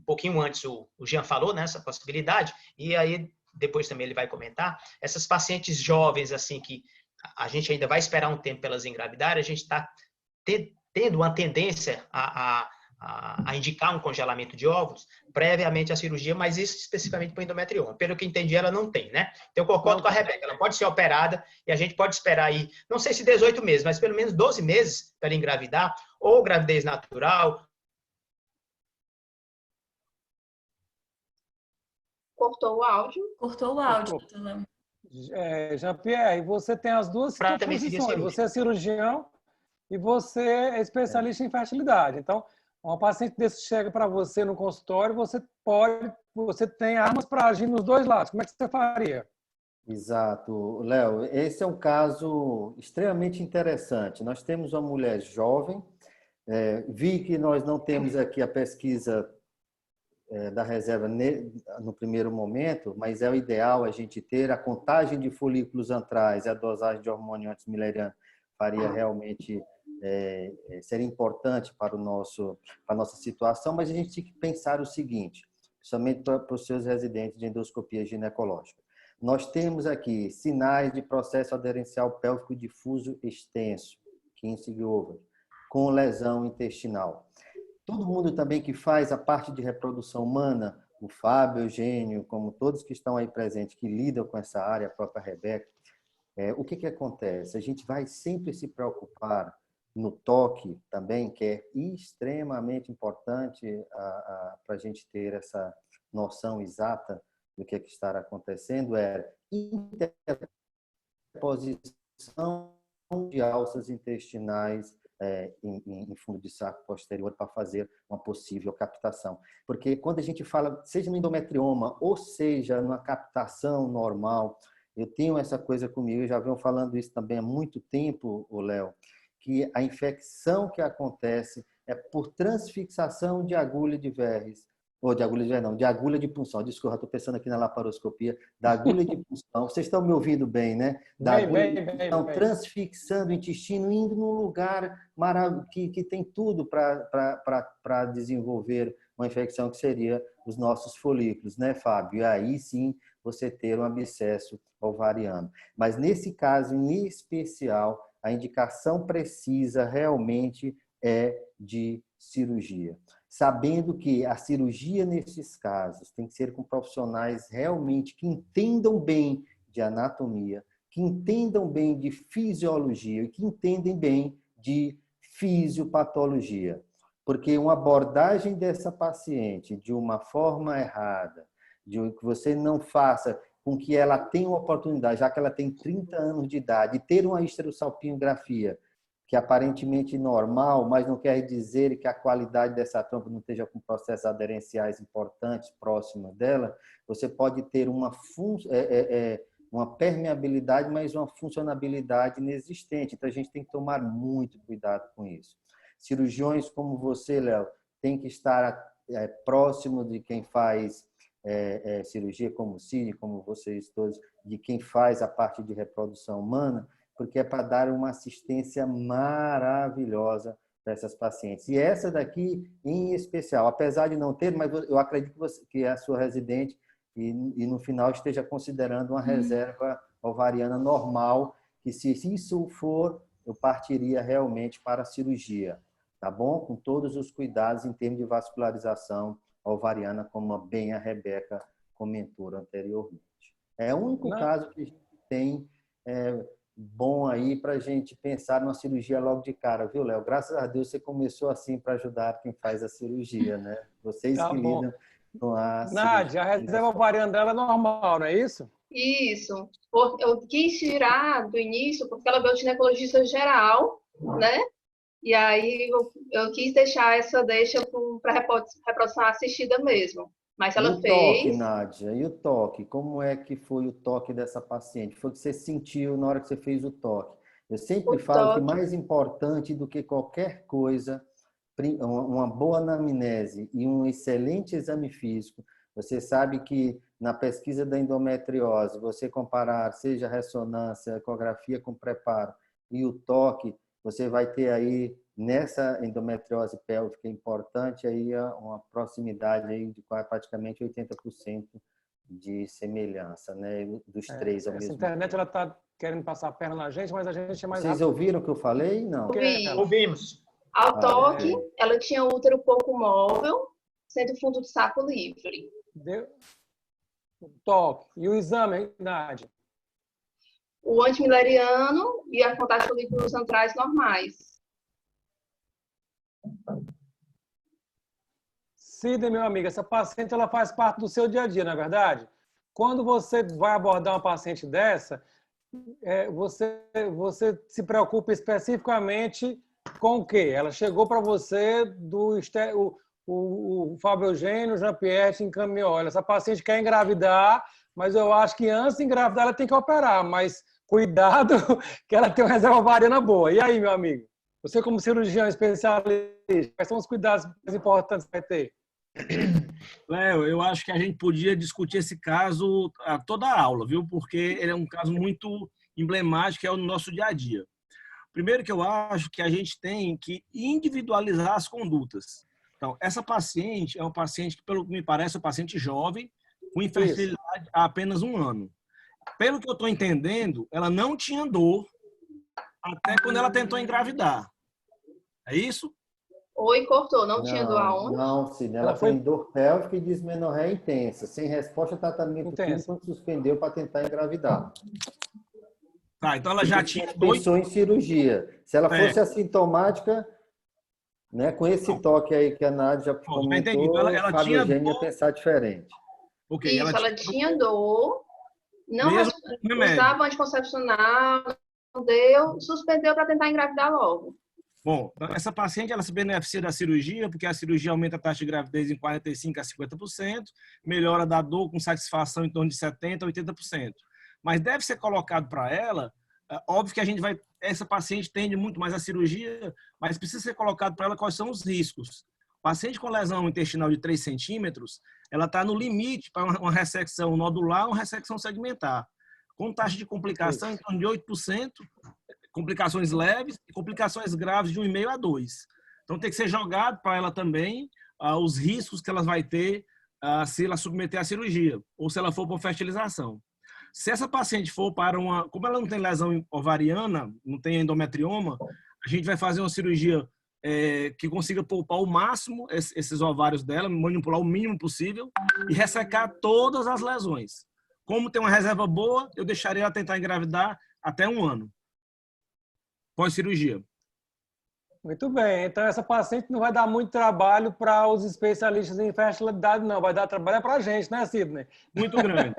Speaker 1: pouquinho antes o Jean falou, né? Essa possibilidade, e aí depois também ele vai comentar, essas pacientes jovens, assim, que a gente ainda vai esperar um tempo para elas engravidarem, a gente está tendo uma tendência a indicar um congelamento de óvulos previamente à cirurgia, mas isso especificamente para endometrioma. Pelo que entendi, ela não tem, né? Então, eu concordo com a Rebeca, ela pode ser operada e a gente pode esperar aí, não sei se 18 meses, mas pelo menos 12 meses para ela engravidar, ou gravidez natural.
Speaker 4: Cortou o áudio.
Speaker 5: Cortou o áudio.
Speaker 2: Jean-Pierre, você tem as duas posições. Você é cirurgião e você é especialista em fertilidade. Então, uma paciente desse chega para você no consultório, você tem armas para agir nos 2 lados. Como é que você faria?
Speaker 3: Exato, Léo. Esse é um caso extremamente interessante. Nós temos uma mulher jovem. Vi que nós não temos aqui a pesquisa da reserva no primeiro momento, mas é o ideal a gente ter a contagem de folículos antrais e a dosagem de hormônio antimileriano faria realmente seria importante para a nossa situação, mas a gente tem que pensar o seguinte, principalmente para os seus residentes de endoscopia ginecológica. Nós temos aqui sinais de processo aderencial pélvico difuso extenso, Kinzig over, com lesão intestinal. Todo mundo também que faz a parte de reprodução humana o Fábio, Eugênio, como todos que estão aí presentes, que lidam com essa área, a própria Rebeca, o que acontece? A gente vai sempre se preocupar no toque também, que é extremamente importante para a gente ter essa noção exata do que está acontecendo, interposição de alças intestinais em fundo de saco posterior para fazer uma possível captação. Porque quando a gente fala, seja no endometrioma ou seja numa captação normal, eu tenho essa coisa comigo, eu já venho falando isso também há muito tempo, Léo, que a infecção que acontece é por transfixação de agulha de Verres, ou de agulha de Verres não, de agulha de punção. Desculpa, estou pensando aqui na laparoscopia, da agulha de punção. Vocês estão me ouvindo bem, né? Da agulha de punção, transfixando o intestino, indo num lugar maravilhoso, que tem tudo para desenvolver uma infecção que seria os nossos folículos, né, Fábio? E aí sim você ter um abscesso ovariano. Mas nesse caso em especial, a indicação precisa realmente é de cirurgia. Sabendo que a cirurgia nesses casos tem que ser com profissionais realmente que entendam bem de anatomia, que entendam bem de fisiologia e que entendem bem de fisiopatologia. Porque uma abordagem dessa paciente de uma forma errada, de que você não faça com que ela tenha uma oportunidade, já que ela tem 30 anos de idade, ter uma histerosalpingografia, que aparentemente normal, mas não quer dizer que a qualidade dessa trompa não esteja com processos aderenciais importantes próximos dela, você pode ter uma permeabilidade, mas uma funcionabilidade inexistente. Então, a gente tem que tomar muito cuidado com isso. Cirurgiões como você, Léo, tem que estar próximo de quem faz cirurgia, como o Cine, como vocês todos, de quem faz a parte de reprodução humana, porque é para dar uma assistência maravilhosa para essas pacientes. E essa daqui, em especial, apesar de não ter, mas eu acredito que é a sua residente e no final esteja considerando uma reserva ovariana normal, que se isso for, eu partiria realmente para a cirurgia, tá bom? Com todos os cuidados em termos de vascularização ovariana, como bem a Rebeca comentou anteriormente. É o único caso que a gente tem bom aí para a gente pensar numa cirurgia logo de cara, viu, Léo? Graças a Deus você começou assim para ajudar quem faz a cirurgia, né? Vocês que lidam com a
Speaker 2: Nádia, a reserva ovariana dela é normal, não é isso?
Speaker 4: Isso. Eu quis tirar do início porque ela veio de ginecologista geral, né? E aí eu quis deixar essa para reprodução assistida mesmo. Mas ela fez.
Speaker 3: E o toque, Nádia? E o toque? Como é que foi o toque dessa paciente? Foi o que você sentiu na hora que você fez o toque? Eu sempre falo que mais importante do que qualquer coisa, uma boa anamnese e um excelente exame físico. Você sabe que na pesquisa da endometriose, você comparar, seja ressonância, ecografia com preparo e o toque, você vai ter aí, nessa endometriose pélvica importante, aí uma proximidade aí de praticamente 80% de semelhança, né? Dos três ao mesmo tempo.
Speaker 2: Essa internet ela está querendo passar a perna na gente, mas a gente é mais
Speaker 3: Vocês ouviram o que eu falei? Não.
Speaker 1: Ouvimos.
Speaker 4: Ao toque, ela tinha útero pouco móvel, sendo fundo de saco livre.
Speaker 2: Deu o toque. E o exame, Nádia?
Speaker 4: O antimileriano e a contagem de folículos antrais normais.
Speaker 2: Cida, meu amigo, essa paciente ela faz parte do seu dia a dia, não é verdade? Quando você vai abordar uma paciente dessa, você se preocupa especificamente com o quê? Ela chegou para você o Fábio Eugênio, o Jean-Pierre te encaminhou. Olha, essa paciente quer engravidar, mas eu acho que antes de engravidar ela tem que operar, mas cuidado que ela tem uma reserva ovariana boa. E aí, meu amigo? Você como cirurgião especialista, quais são os cuidados mais importantes que vai ter?
Speaker 6: Léo, eu acho que a gente podia discutir esse caso a toda a aula, viu? Porque ele é um caso muito emblemático, é o nosso dia a dia. Primeiro que eu acho que a gente tem que individualizar as condutas. Então, essa paciente é uma paciente que, pelo que me parece, é uma paciente jovem, com infertilidade há apenas 1 ano. Pelo que eu estou entendendo, ela não tinha dor até quando ela tentou engravidar. É isso?
Speaker 4: Oi, cortou. Não tinha dor aonde?
Speaker 3: Não, Sidney. Ela tem dor pélvica e dismenorreia intensa. Sem resposta, tratamento clínico, quando suspendeu para tentar engravidar.
Speaker 6: Tá, então ela já tinha
Speaker 3: pensou em cirurgia. Se ela fosse assintomática, né, com esse toque aí que a Nádia já comentou,
Speaker 6: ela
Speaker 3: a
Speaker 6: tinha
Speaker 3: Eugênia ia
Speaker 6: dor...
Speaker 3: pensar diferente.
Speaker 6: Okay,
Speaker 4: isso, ela tinha dor, não usava anticoncepcional, não deu, suspendeu para tentar engravidar logo.
Speaker 6: Bom, essa paciente ela se beneficia da cirurgia, porque a cirurgia aumenta a taxa de gravidez em 45% a 50%, melhora da dor com satisfação em torno de 70% a 80%. Mas deve ser colocado para ela, óbvio que essa paciente tende muito mais à cirurgia, mas precisa ser colocado para ela quais são os riscos. Paciente com lesão intestinal de 3 centímetros, ela está no limite para uma ressecção nodular ou uma ressecção segmentar, com taxa de complicação em torno de 8%, complicações leves e complicações graves de 1,5 a 2. Então tem que ser jogado para ela também os riscos que ela vai ter se ela submeter à cirurgia ou se ela for para fertilização. Se essa paciente for para como ela não tem lesão ovariana, não tem endometrioma, a gente vai fazer uma cirurgia que consiga poupar ao máximo esses ovários dela, manipular o mínimo possível e ressecar todas as lesões. Como tem uma reserva boa, eu deixaria ela tentar engravidar até 1 ano. Pós-cirurgia.
Speaker 2: Muito bem. Então, essa paciente não vai dar muito trabalho para os especialistas em fertilidade, não. Vai dar trabalho para a gente, né, Sidney?
Speaker 6: Muito grande.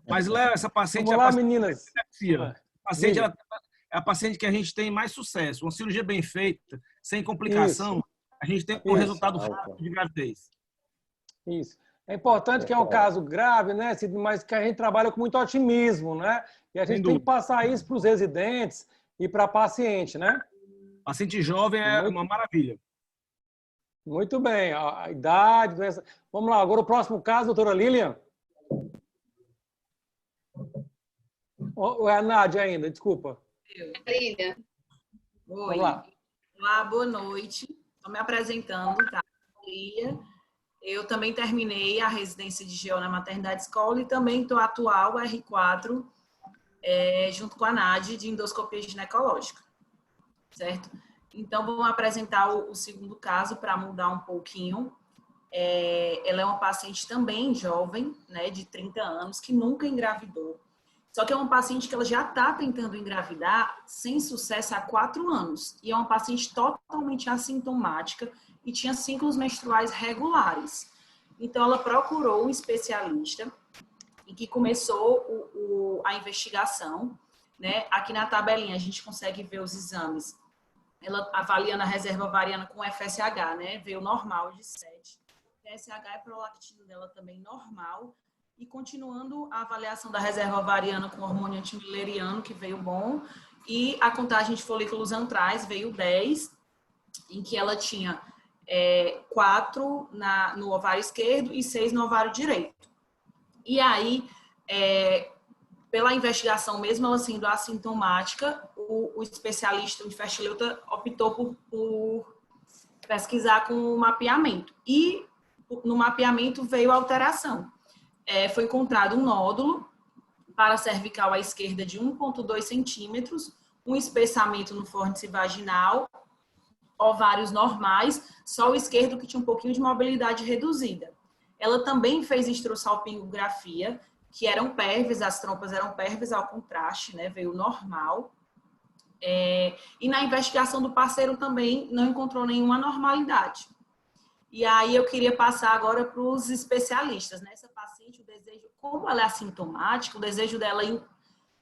Speaker 6: Mas, Léo, essa paciente...
Speaker 2: Vamos lá, meninas.
Speaker 6: É a paciente que a gente tem mais sucesso. Uma cirurgia bem feita, sem complicação, a gente tem um resultado rápido de gravidez.
Speaker 2: Isso. É importante que é um caso grave, né, Sidney, mas que a gente trabalha com muito otimismo, né? E a gente tem que passar isso para os residentes e para a paciente, né?
Speaker 6: Paciente jovem é uma maravilha.
Speaker 2: Muito bem. A idade, doença... Vamos lá, agora o próximo caso, doutora Lilian. Ou é a Nádia ainda? Desculpa.
Speaker 4: Lilian.
Speaker 7: Oi.
Speaker 2: Vamos lá.
Speaker 7: Olá, boa noite. Estou me apresentando, tá? Lilian. Eu também terminei a residência de GO na maternidade escola e também estou atual R4 junto com a Nádia de endoscopia ginecológica, certo? Então, vamos apresentar o segundo caso para mudar um pouquinho. Ela é uma paciente também jovem, né, de 30 anos, que nunca engravidou. Só que é uma paciente que ela já está tentando engravidar sem sucesso há 4 anos. E é uma paciente totalmente assintomática e tinha ciclos menstruais regulares. Então, ela procurou um especialista e que começou a investigação, né? Aqui na tabelinha a gente consegue ver os exames. Ela avaliando a reserva ovariana com FSH, né? Veio normal de 7. FSH é prolactina dela também normal. E continuando a avaliação da reserva ovariana com hormônio antimileriano, que veio bom. E a contagem de folículos antrais veio 10, em que ela tinha 4 no ovário esquerdo e 6 no ovário direito. E aí, pela investigação mesmo, ela sendo assintomática, o especialista em fertileuta optou por pesquisar com o mapeamento. E no mapeamento veio a alteração. Foi encontrado um nódulo para cervical à esquerda de 1,2 centímetros, um espessamento no fórnice vaginal, ovários normais, só o esquerdo que tinha um pouquinho de mobilidade reduzida. Ela também fez histrossalpingografia, que eram pérvias, as trompas eram pérvias ao contraste, né? Veio normal. E na investigação do parceiro também não encontrou nenhuma anormalidade. E aí eu queria passar agora para os especialistas. Nessa paciente, o desejo, como ela é assintomática, o desejo dela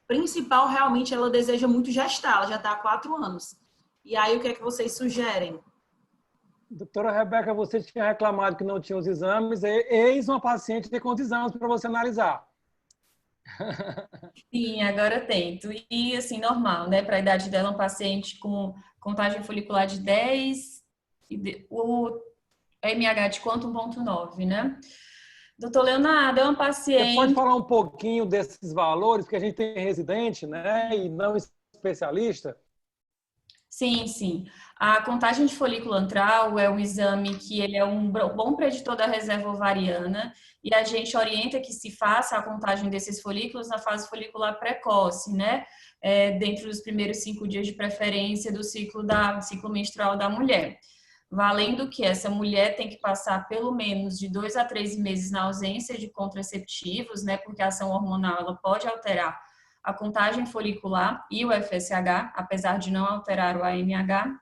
Speaker 7: principal, realmente, ela deseja muito gestar. Ela já está há 4 anos. E aí, o que é que vocês sugerem?
Speaker 2: Doutora Rebeca, você tinha reclamado que não tinha os exames. Eis uma paciente com os exames para você analisar.
Speaker 5: Sim, agora eu tento. E, assim, normal, né? Para a idade dela, um paciente com contagem folicular de 10, o MH de quanto? 1,9, né? Doutor Leonardo, é uma paciente...
Speaker 2: Você pode falar um pouquinho desses valores, porque a gente tem residente, né? E não especialista?
Speaker 5: Sim, sim. A contagem de folículo antral é um exame que ele é um bom preditor da reserva ovariana e a gente orienta que se faça a contagem desses folículos na fase folicular precoce, né? Dentro dos primeiros 5 dias de preferência do ciclo menstrual da mulher. valendo que essa mulher tem que passar pelo menos de 2 a 3 meses na ausência de contraceptivos, né, porque a ação hormonal ela pode alterar a contagem folicular e o FSH, apesar de não alterar o AMH,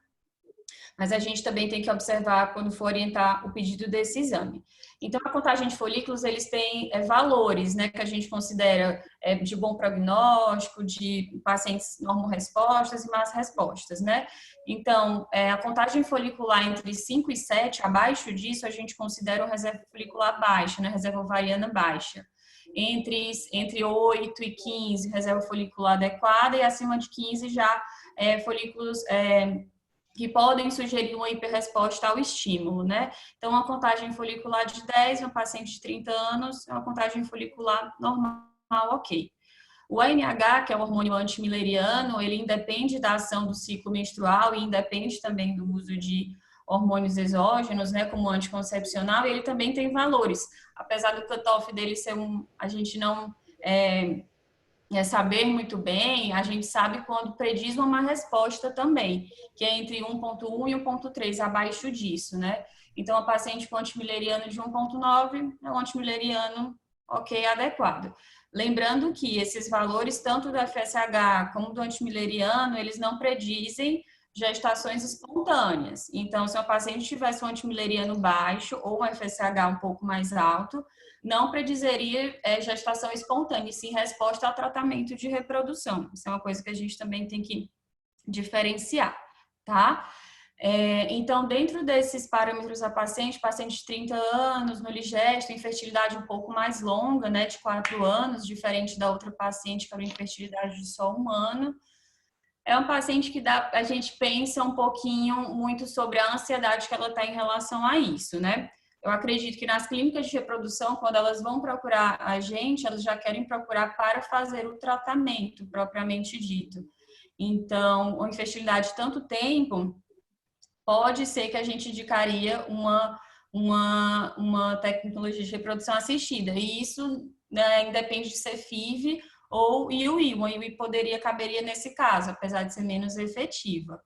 Speaker 5: mas a gente também tem que observar quando for orientar o pedido desse exame. Então, a contagem de folículos, eles têm valores, né, que a gente considera de bom prognóstico, de pacientes normo-respostas e más respostas, né? Então, a contagem folicular entre 5 e 7, abaixo disso, a gente considera uma reserva folicular baixa, né, reserva ovariana baixa. Entre 8 e 15, reserva folicular adequada, e acima de 15 já folículos que podem sugerir uma hiperresposta ao estímulo, né? Então, uma contagem folicular de 10, uma paciente de 30 anos, é uma contagem folicular normal, ok. O AMH, que é o hormônio antimileriano, ele independe da ação do ciclo menstrual e independe também do uso de hormônios exógenos, né, como anticoncepcional, e ele também tem valores. Apesar do cutoff dele ser a gente não saber muito bem, a gente sabe quando prediz uma má resposta também, que é entre 1,1 e 1,3, abaixo disso, né? Então, a paciente com antimileriano de 1,9 é um antimileriano ok, adequado. Lembrando que esses valores, tanto do FSH como do antimileriano, eles não predizem gestações espontâneas. Então, se uma paciente tivesse um antimileriano baixo ou um FSH um pouco mais alto, não predizeria gestação espontânea, sim resposta ao tratamento de reprodução. Isso é uma coisa que a gente também tem que diferenciar, tá? Então, dentro desses parâmetros a paciente de 30 anos, no Ligesto, infertilidade um pouco mais longa, né, de 4 anos, diferente da outra paciente que era infertilidade de só 1 ano, é um paciente que a gente pensa um pouquinho muito sobre a ansiedade que ela está em relação a isso, né? Eu acredito que nas clínicas de reprodução, quando elas vão procurar a gente, elas já querem procurar para fazer o tratamento, propriamente dito. Então, uma infertilidade de tanto tempo, pode ser que a gente indicaria uma tecnologia de reprodução assistida. E isso, né, independe de ser FIV ou IUI. Uma IUI caberia nesse caso, apesar de ser menos efetiva.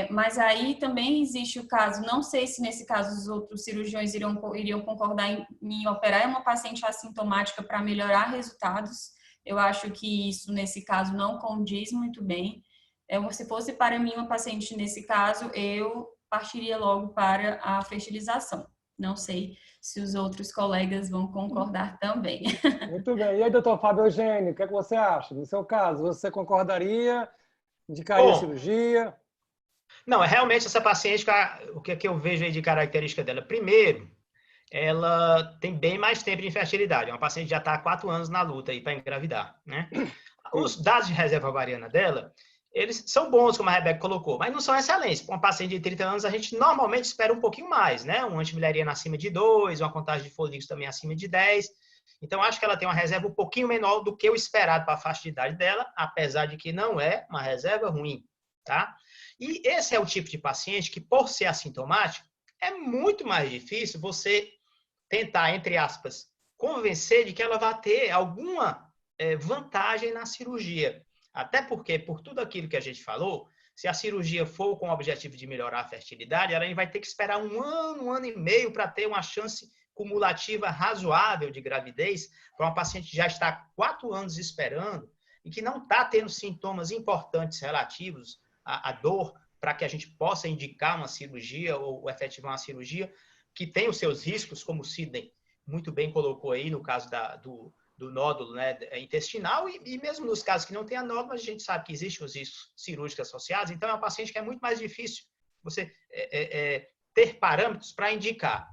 Speaker 5: Mas aí também existe o caso, não sei se nesse caso os outros cirurgiões iriam concordar em operar uma paciente assintomática para melhorar resultados. Eu acho que isso, nesse caso, não condiz muito bem. Se fosse para mim uma paciente nesse caso, eu partiria logo para a fertilização. Não sei se os outros colegas vão concordar também.
Speaker 2: Muito bem. E aí, doutor Fábio Eugênio, o que é que você acha? No seu caso, você concordaria? Indicaria cirurgia?
Speaker 1: Não, realmente essa paciente, o que eu vejo aí de característica dela? Primeiro, ela tem bem mais tempo de infertilidade. É uma paciente que já está há 4 anos na luta aí para engravidar, né? Os dados de reserva ovariana dela, eles são bons, como a Rebeca colocou, mas não são excelentes. Para uma paciente de 30 anos, a gente normalmente espera um pouquinho mais, né? Um antimileriano acima de 2, uma contagem de folículos também acima de 10. Então, acho que ela tem uma reserva um pouquinho menor do que o esperado para a faixa de idade dela, apesar de que não é uma reserva ruim, tá? E esse é o tipo de paciente que, por ser assintomático, é muito mais difícil você tentar, entre aspas, convencer de que ela vai ter alguma vantagem na cirurgia. Até porque, por tudo aquilo que a gente falou, se a cirurgia for com o objetivo de melhorar a fertilidade, ela vai ter que esperar 1 ano e meio para ter uma chance cumulativa razoável de gravidez para uma paciente que já está há 4 anos esperando e que não está tendo sintomas importantes relativos à dor para que a gente possa indicar uma cirurgia ou efetivar uma cirurgia que tem os seus riscos, como o Sidney muito bem colocou aí no caso do nódulo, né, intestinal, e mesmo nos casos que não tem a nódulo, a gente sabe que existem os riscos cirúrgicos associados, então é uma paciente que é muito mais difícil você ter parâmetros para indicar.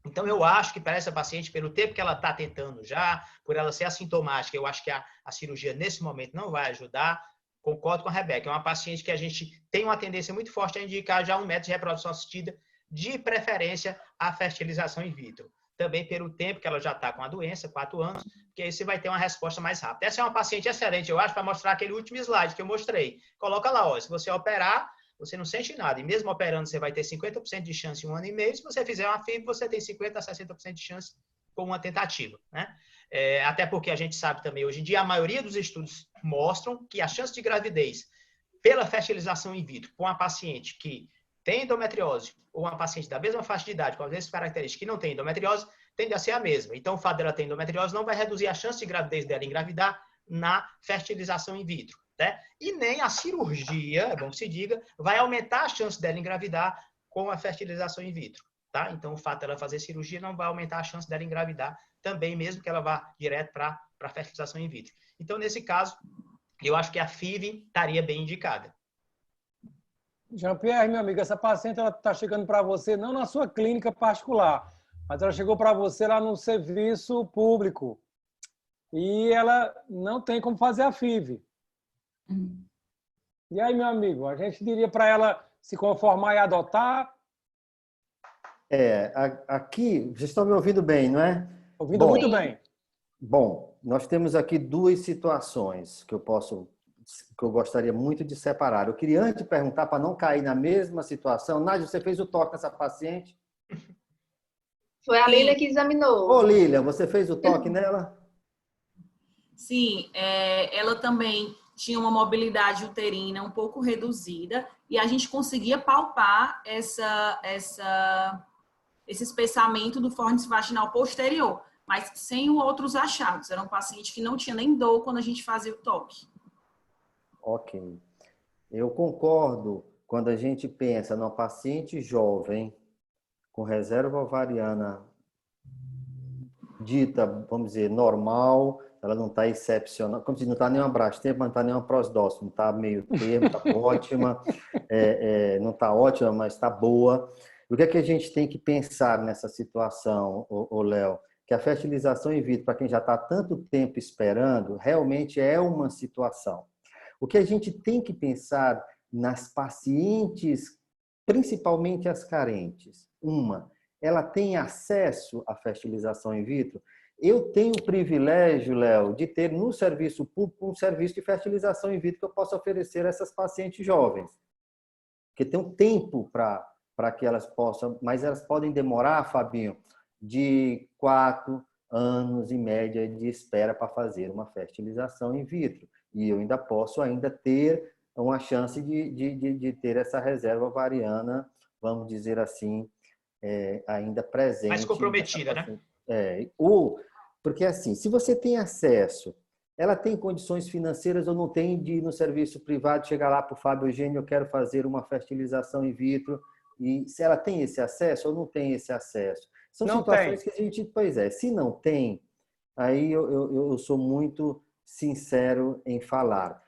Speaker 1: Então, eu acho que para essa paciente, pelo tempo que ela está tentando já, por ela ser assintomática, eu acho que a cirurgia nesse momento não vai ajudar. Concordo com a Rebeca, é uma paciente que a gente tem uma tendência muito forte a indicar já um método de reprodução assistida, de preferência a fertilização in vitro. Também pelo tempo que ela já está com a doença, 4 anos, porque aí você vai ter uma resposta mais rápida. Essa é uma paciente excelente, eu acho, para mostrar aquele último slide que eu mostrei. Coloca lá, ó, se você operar, você não sente nada. E mesmo operando, você vai ter 50% de chance em 1 ano e meio. Se você fizer uma FIV, você tem 50% a 60% de chance com uma tentativa, né? Até porque a gente sabe também, hoje em dia, a maioria dos estudos mostram que a chance de gravidez pela fertilização in vitro com a paciente que tem endometriose, ou uma paciente da mesma faixa de idade, com as mesmas características que não tem endometriose, tende a ser a mesma. Então, o fato dela ter endometriose não vai reduzir a chance de gravidez dela engravidar na fertilização in vitro. Né? E nem a cirurgia, é bom que se diga, vai aumentar a chance dela engravidar com a fertilização in vitro. Tá? Então, o fato dela fazer cirurgia não vai aumentar a chance dela engravidar também, mesmo que ela vá direto para a fertilização in vitro. Então, nesse caso, eu acho que a FIV estaria bem indicada.
Speaker 2: Jean-Pierre, meu amigo, essa paciente está chegando para você não na sua clínica particular, mas ela chegou para você lá no serviço público. E ela não tem como fazer a FIV. E aí, meu amigo, a gente diria para ela se conformar e adotar?
Speaker 3: Aqui, vocês estão me ouvindo bem, não é?
Speaker 2: Ouvindo muito bem.
Speaker 3: Bom, nós temos aqui duas situações que eu gostaria muito de separar. Eu queria antes perguntar, para não cair na mesma situação. Nádia, você fez o toque nessa paciente?
Speaker 4: Foi a Lília que examinou.
Speaker 3: Ô, Lília, você fez o toque nela?
Speaker 7: Sim, ela também tinha uma mobilidade uterina um pouco reduzida e a gente conseguia palpar esse espessamento do fórnix vaginal posterior, mas sem outros achados. Era um paciente que não tinha nem dor quando a gente fazia o toque.
Speaker 3: Ok. Eu concordo quando a gente pensa numa paciente jovem com reserva ovariana dita, vamos dizer, normal, ela não está excepcional, como se não está nenhuma Brastemp, mas não está nenhuma Prosdóximo, não está meio termo, está ótima, não está ótima, mas está boa. O que é que a gente tem que pensar nessa situação, Léo? Que a fertilização in vitro, para quem já está há tanto tempo esperando, realmente é uma situação. O que a gente tem que pensar nas pacientes, principalmente as carentes. Ela tem acesso à fertilização in vitro? Eu tenho o privilégio, Léo, de ter no serviço público um serviço de fertilização in vitro que eu possa oferecer a essas pacientes jovens. Porque tem um tempo para que elas possam, mas elas podem demorar, Fabinho, de 4 anos em média de espera para fazer uma fertilização in vitro. E eu ainda posso ter uma chance de ter essa reserva ovariana, vamos dizer assim, ainda presente.
Speaker 1: Mais comprometida, né?
Speaker 3: Porque assim, se você tem acesso, ela tem condições financeiras ou não tem de ir no serviço privado, chegar lá para o Fábio Eugênio, eu quero fazer uma fertilização in vitro, e se ela tem esse acesso ou não tem esse acesso. São situações que a gente, se não tem, aí eu sou muito sincero em falar.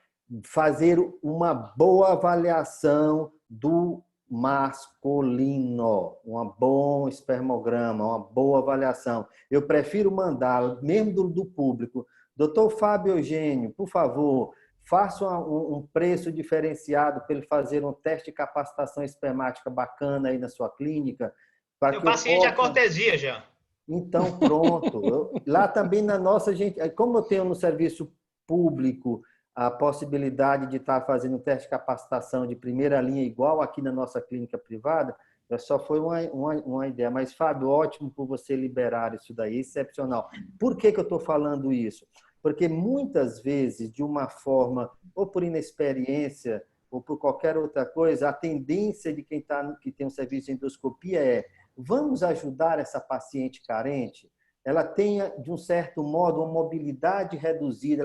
Speaker 3: Fazer uma boa avaliação do masculino, um bom espermograma, uma boa avaliação. Eu prefiro mandar, mesmo do público, doutor Fábio Eugênio, por favor, faça um preço diferenciado para ele fazer um teste de capacitação espermática bacana aí na sua clínica.
Speaker 1: Meu paciente é cortesia, já.
Speaker 3: Então, pronto. Lá também na nossa, gente, como eu tenho no serviço público a possibilidade de estar fazendo teste de capacitação de primeira linha, igual aqui na nossa clínica privada, só foi uma ideia. Mas, Fábio, ótimo por você liberar isso daí, excepcional. Por que eu estou falando isso? Porque muitas vezes, de uma forma, ou por inexperiência, ou por qualquer outra coisa, a tendência de que tem um serviço de endoscopia vamos ajudar essa paciente carente? Ela tenha, de um certo modo, uma mobilidade reduzida,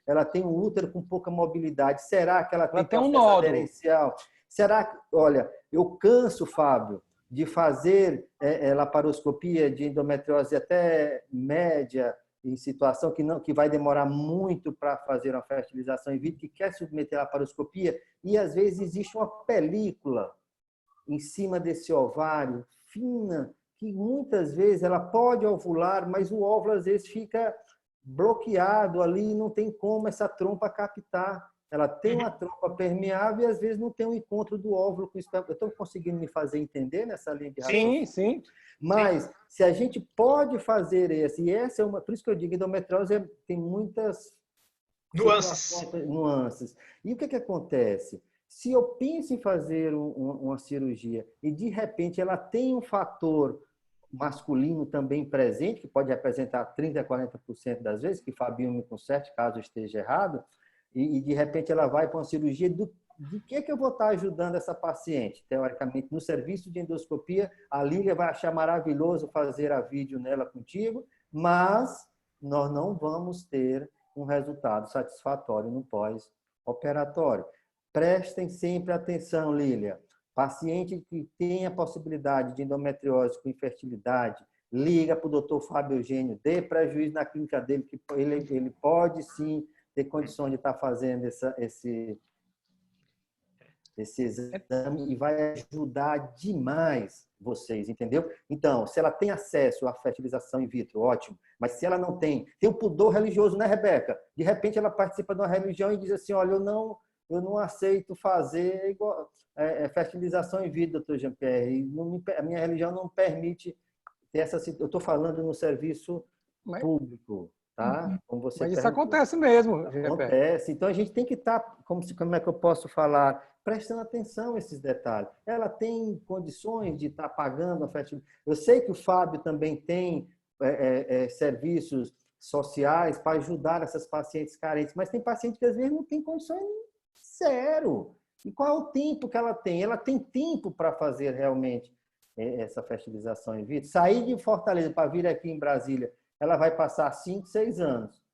Speaker 3: ela tem um útero com pouca mobilidade. Será que ela tem
Speaker 2: um nódulo
Speaker 3: aderencial? Será que, olha, eu canso, Fábio, de fazer laparoscopia de endometriose até média, em situação que vai demorar muito para fazer uma fertilização in vitro, que quer submeter a laparoscopia, e às vezes existe uma película em cima desse ovário, fina, que muitas vezes ela pode ovular, mas o óvulo às vezes fica bloqueado ali, não tem como essa trompa captar. Ela tem uma trompa permeável e às vezes não tem um encontro do óvulo com o esperma. Eu estou conseguindo me fazer entender nessa linha de raciocínio?
Speaker 2: Sim.
Speaker 3: Mas se a gente pode fazer e essa é uma, por isso que eu digo, endometriose tem muitas nuances. E o que acontece? Se eu penso em fazer uma cirurgia e de repente ela tem um fator masculino também presente, que pode representar 30% a 40% das vezes, que Fabinho me conserte caso eu esteja errado, e de repente ela vai para uma cirurgia
Speaker 8: de que eu vou estar ajudando essa paciente? Teoricamente, no serviço de endoscopia, a Lília vai achar maravilhoso fazer a vídeo nela contigo, mas nós não vamos ter um resultado satisfatório no pós-operatório. Prestem sempre atenção, Lília. Paciente que tem a possibilidade de endometriose com infertilidade, liga para o doutor Fábio Eugênio, dê prejuízo na clínica dele, que ele pode sim ter condições de estar fazendo esse exame e vai ajudar demais vocês, entendeu? Então, se ela tem acesso à fertilização in vitro, ótimo. Mas se ela não tem o pudor religioso, né, Rebeca? De repente ela participa de uma religião e diz assim, olha, eu não aceito fazer fertilização in vitro, doutor Jean-Pierre. A minha religião não permite ter essa situação. Eu estou falando no serviço público, tá? Como você
Speaker 2: Mas isso acontece mesmo.
Speaker 8: Acontece. Então, a gente tem que estar, como é que eu posso falar, prestando atenção a esses detalhes. Ela tem condições de estar pagando a fertilização. Eu sei que o Fábio também tem serviços sociais para ajudar essas pacientes carentes, mas tem paciente que às vezes não tem condições zero. E qual é o tempo que ela tem? Ela tem tempo para fazer realmente essa fertilização in vitro? Sair de Fortaleza para vir aqui em Brasília, ela vai passar 5, 6 anos.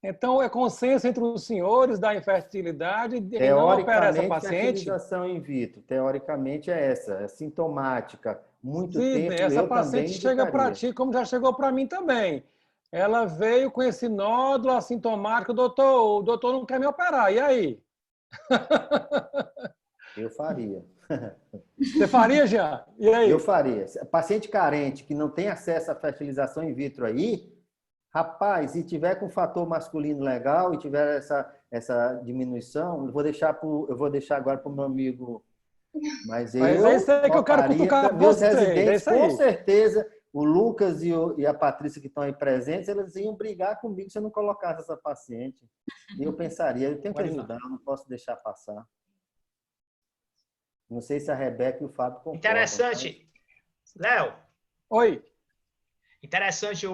Speaker 2: Então, é consenso entre os senhores da infertilidade e não opera essa paciente?
Speaker 8: Fertilização in vitro, teoricamente é essa, é sintomática. Muito tempo,
Speaker 2: essa paciente chega para ti, como já chegou para mim também. Ela veio com esse nódulo assintomático, o doutor não quer me operar, e aí?
Speaker 8: Eu faria.
Speaker 2: Você faria, Jean? E aí?
Speaker 8: Eu faria. Paciente carente que não tem acesso à fertilização in vitro aí, rapaz, se tiver com fator masculino legal e tiver essa diminuição, eu vou deixar agora para o meu amigo. Mas
Speaker 2: é isso aí que eu quero cutucar
Speaker 8: meus residentes, com certeza, o Lucas e a Patrícia que estão aí presentes, eles iam brigar comigo se eu não colocasse essa paciente. E eu pensaria, eu tenho que ajudar, eu não posso deixar passar. Não sei se a Rebeca e o Fábio concordam.
Speaker 1: Interessante. Léo.
Speaker 2: Oi.
Speaker 1: Interessante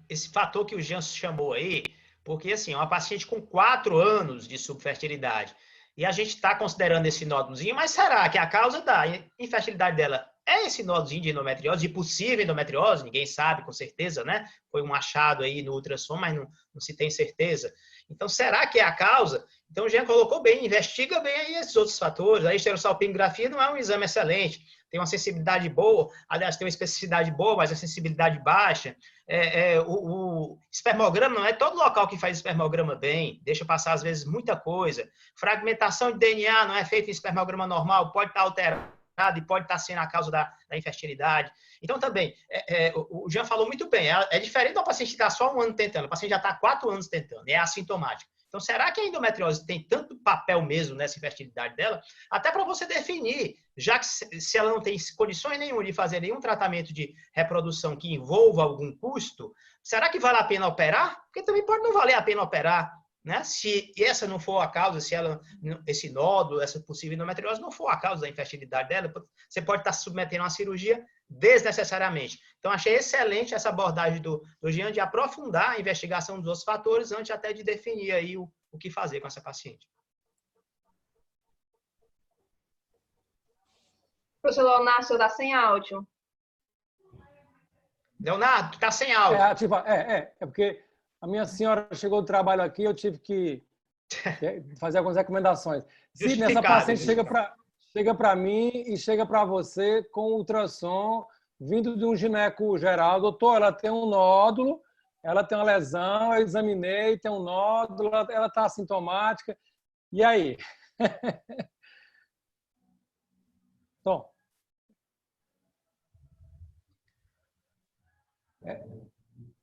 Speaker 1: esse fator que o Jean chamou aí, porque assim, uma paciente com 4 anos de subfertilidade, e a gente está considerando esse nódulozinho, mas será que a causa da infertilidade dela é esse nódulozinho de endometriose, de possível endometriose? Ninguém sabe com certeza, né? Foi um achado aí no ultrassom, mas não se tem certeza. Então, será que é a causa? Então, o Jean colocou bem, investiga bem aí esses outros fatores. A esterossalpingografia não é um exame excelente, tem uma sensibilidade boa, aliás, tem uma especificidade boa, mas a sensibilidade baixa. O espermograma não é todo local que faz espermograma bem, deixa passar, às vezes, muita coisa. Fragmentação de DNA não é feita em espermograma normal, pode estar alterado e pode estar sendo a causa da infertilidade. Então, também, o Jean falou muito bem, é diferente do paciente que está só 1 ano tentando, o paciente já está 4 anos tentando, é assintomático. Então, será que a endometriose tem tanto papel mesmo nessa infertilidade dela? Até para você definir, já que se ela não tem condições nenhuma de fazer nenhum tratamento de reprodução que envolva algum custo, será que vale a pena operar? Porque também pode não valer a pena operar, né? Se essa não for a causa, se esse nódulo, essa possível endometriose não for a causa da infertilidade dela, você pode estar se submetendo a uma cirurgia desnecessariamente. Então, achei excelente essa abordagem do Jean de aprofundar a investigação dos outros fatores antes até de definir aí o que fazer com essa paciente.
Speaker 4: Professor Leonardo, o senhor está sem áudio.
Speaker 1: Leonardo, tu está sem áudio.
Speaker 2: É porque a minha senhora chegou do trabalho aqui, eu tive que fazer algumas recomendações. Se essa paciente chega para mim e chega para você com ultrassom vindo de um gineco geral, doutor, ela tem um nódulo, ela tem uma lesão, eu examinei, tem um nódulo, ela está assintomática. E aí? Tom.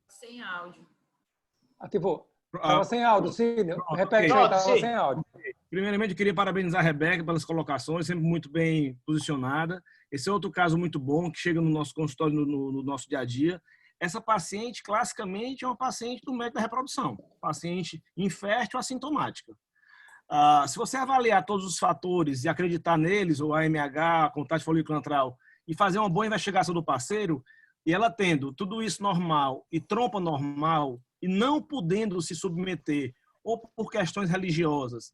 Speaker 7: Sem áudio.
Speaker 2: Ativou. Estava sem áudio, sim. Repete, estava sem áudio.
Speaker 6: Primeiramente, eu queria parabenizar a Rebeca pelas colocações, sempre muito bem posicionada. Esse é outro caso muito bom que chega no nosso consultório, no nosso dia a dia. Essa paciente, classicamente, é uma paciente do médico da reprodução, paciente infértil assintomática. Se você avaliar todos os fatores e acreditar neles, o AMH, a contagem folículo antral, e fazer uma boa investigação do parceiro, e ela tendo tudo isso normal e trompa normal, e não podendo se submeter, ou por questões religiosas,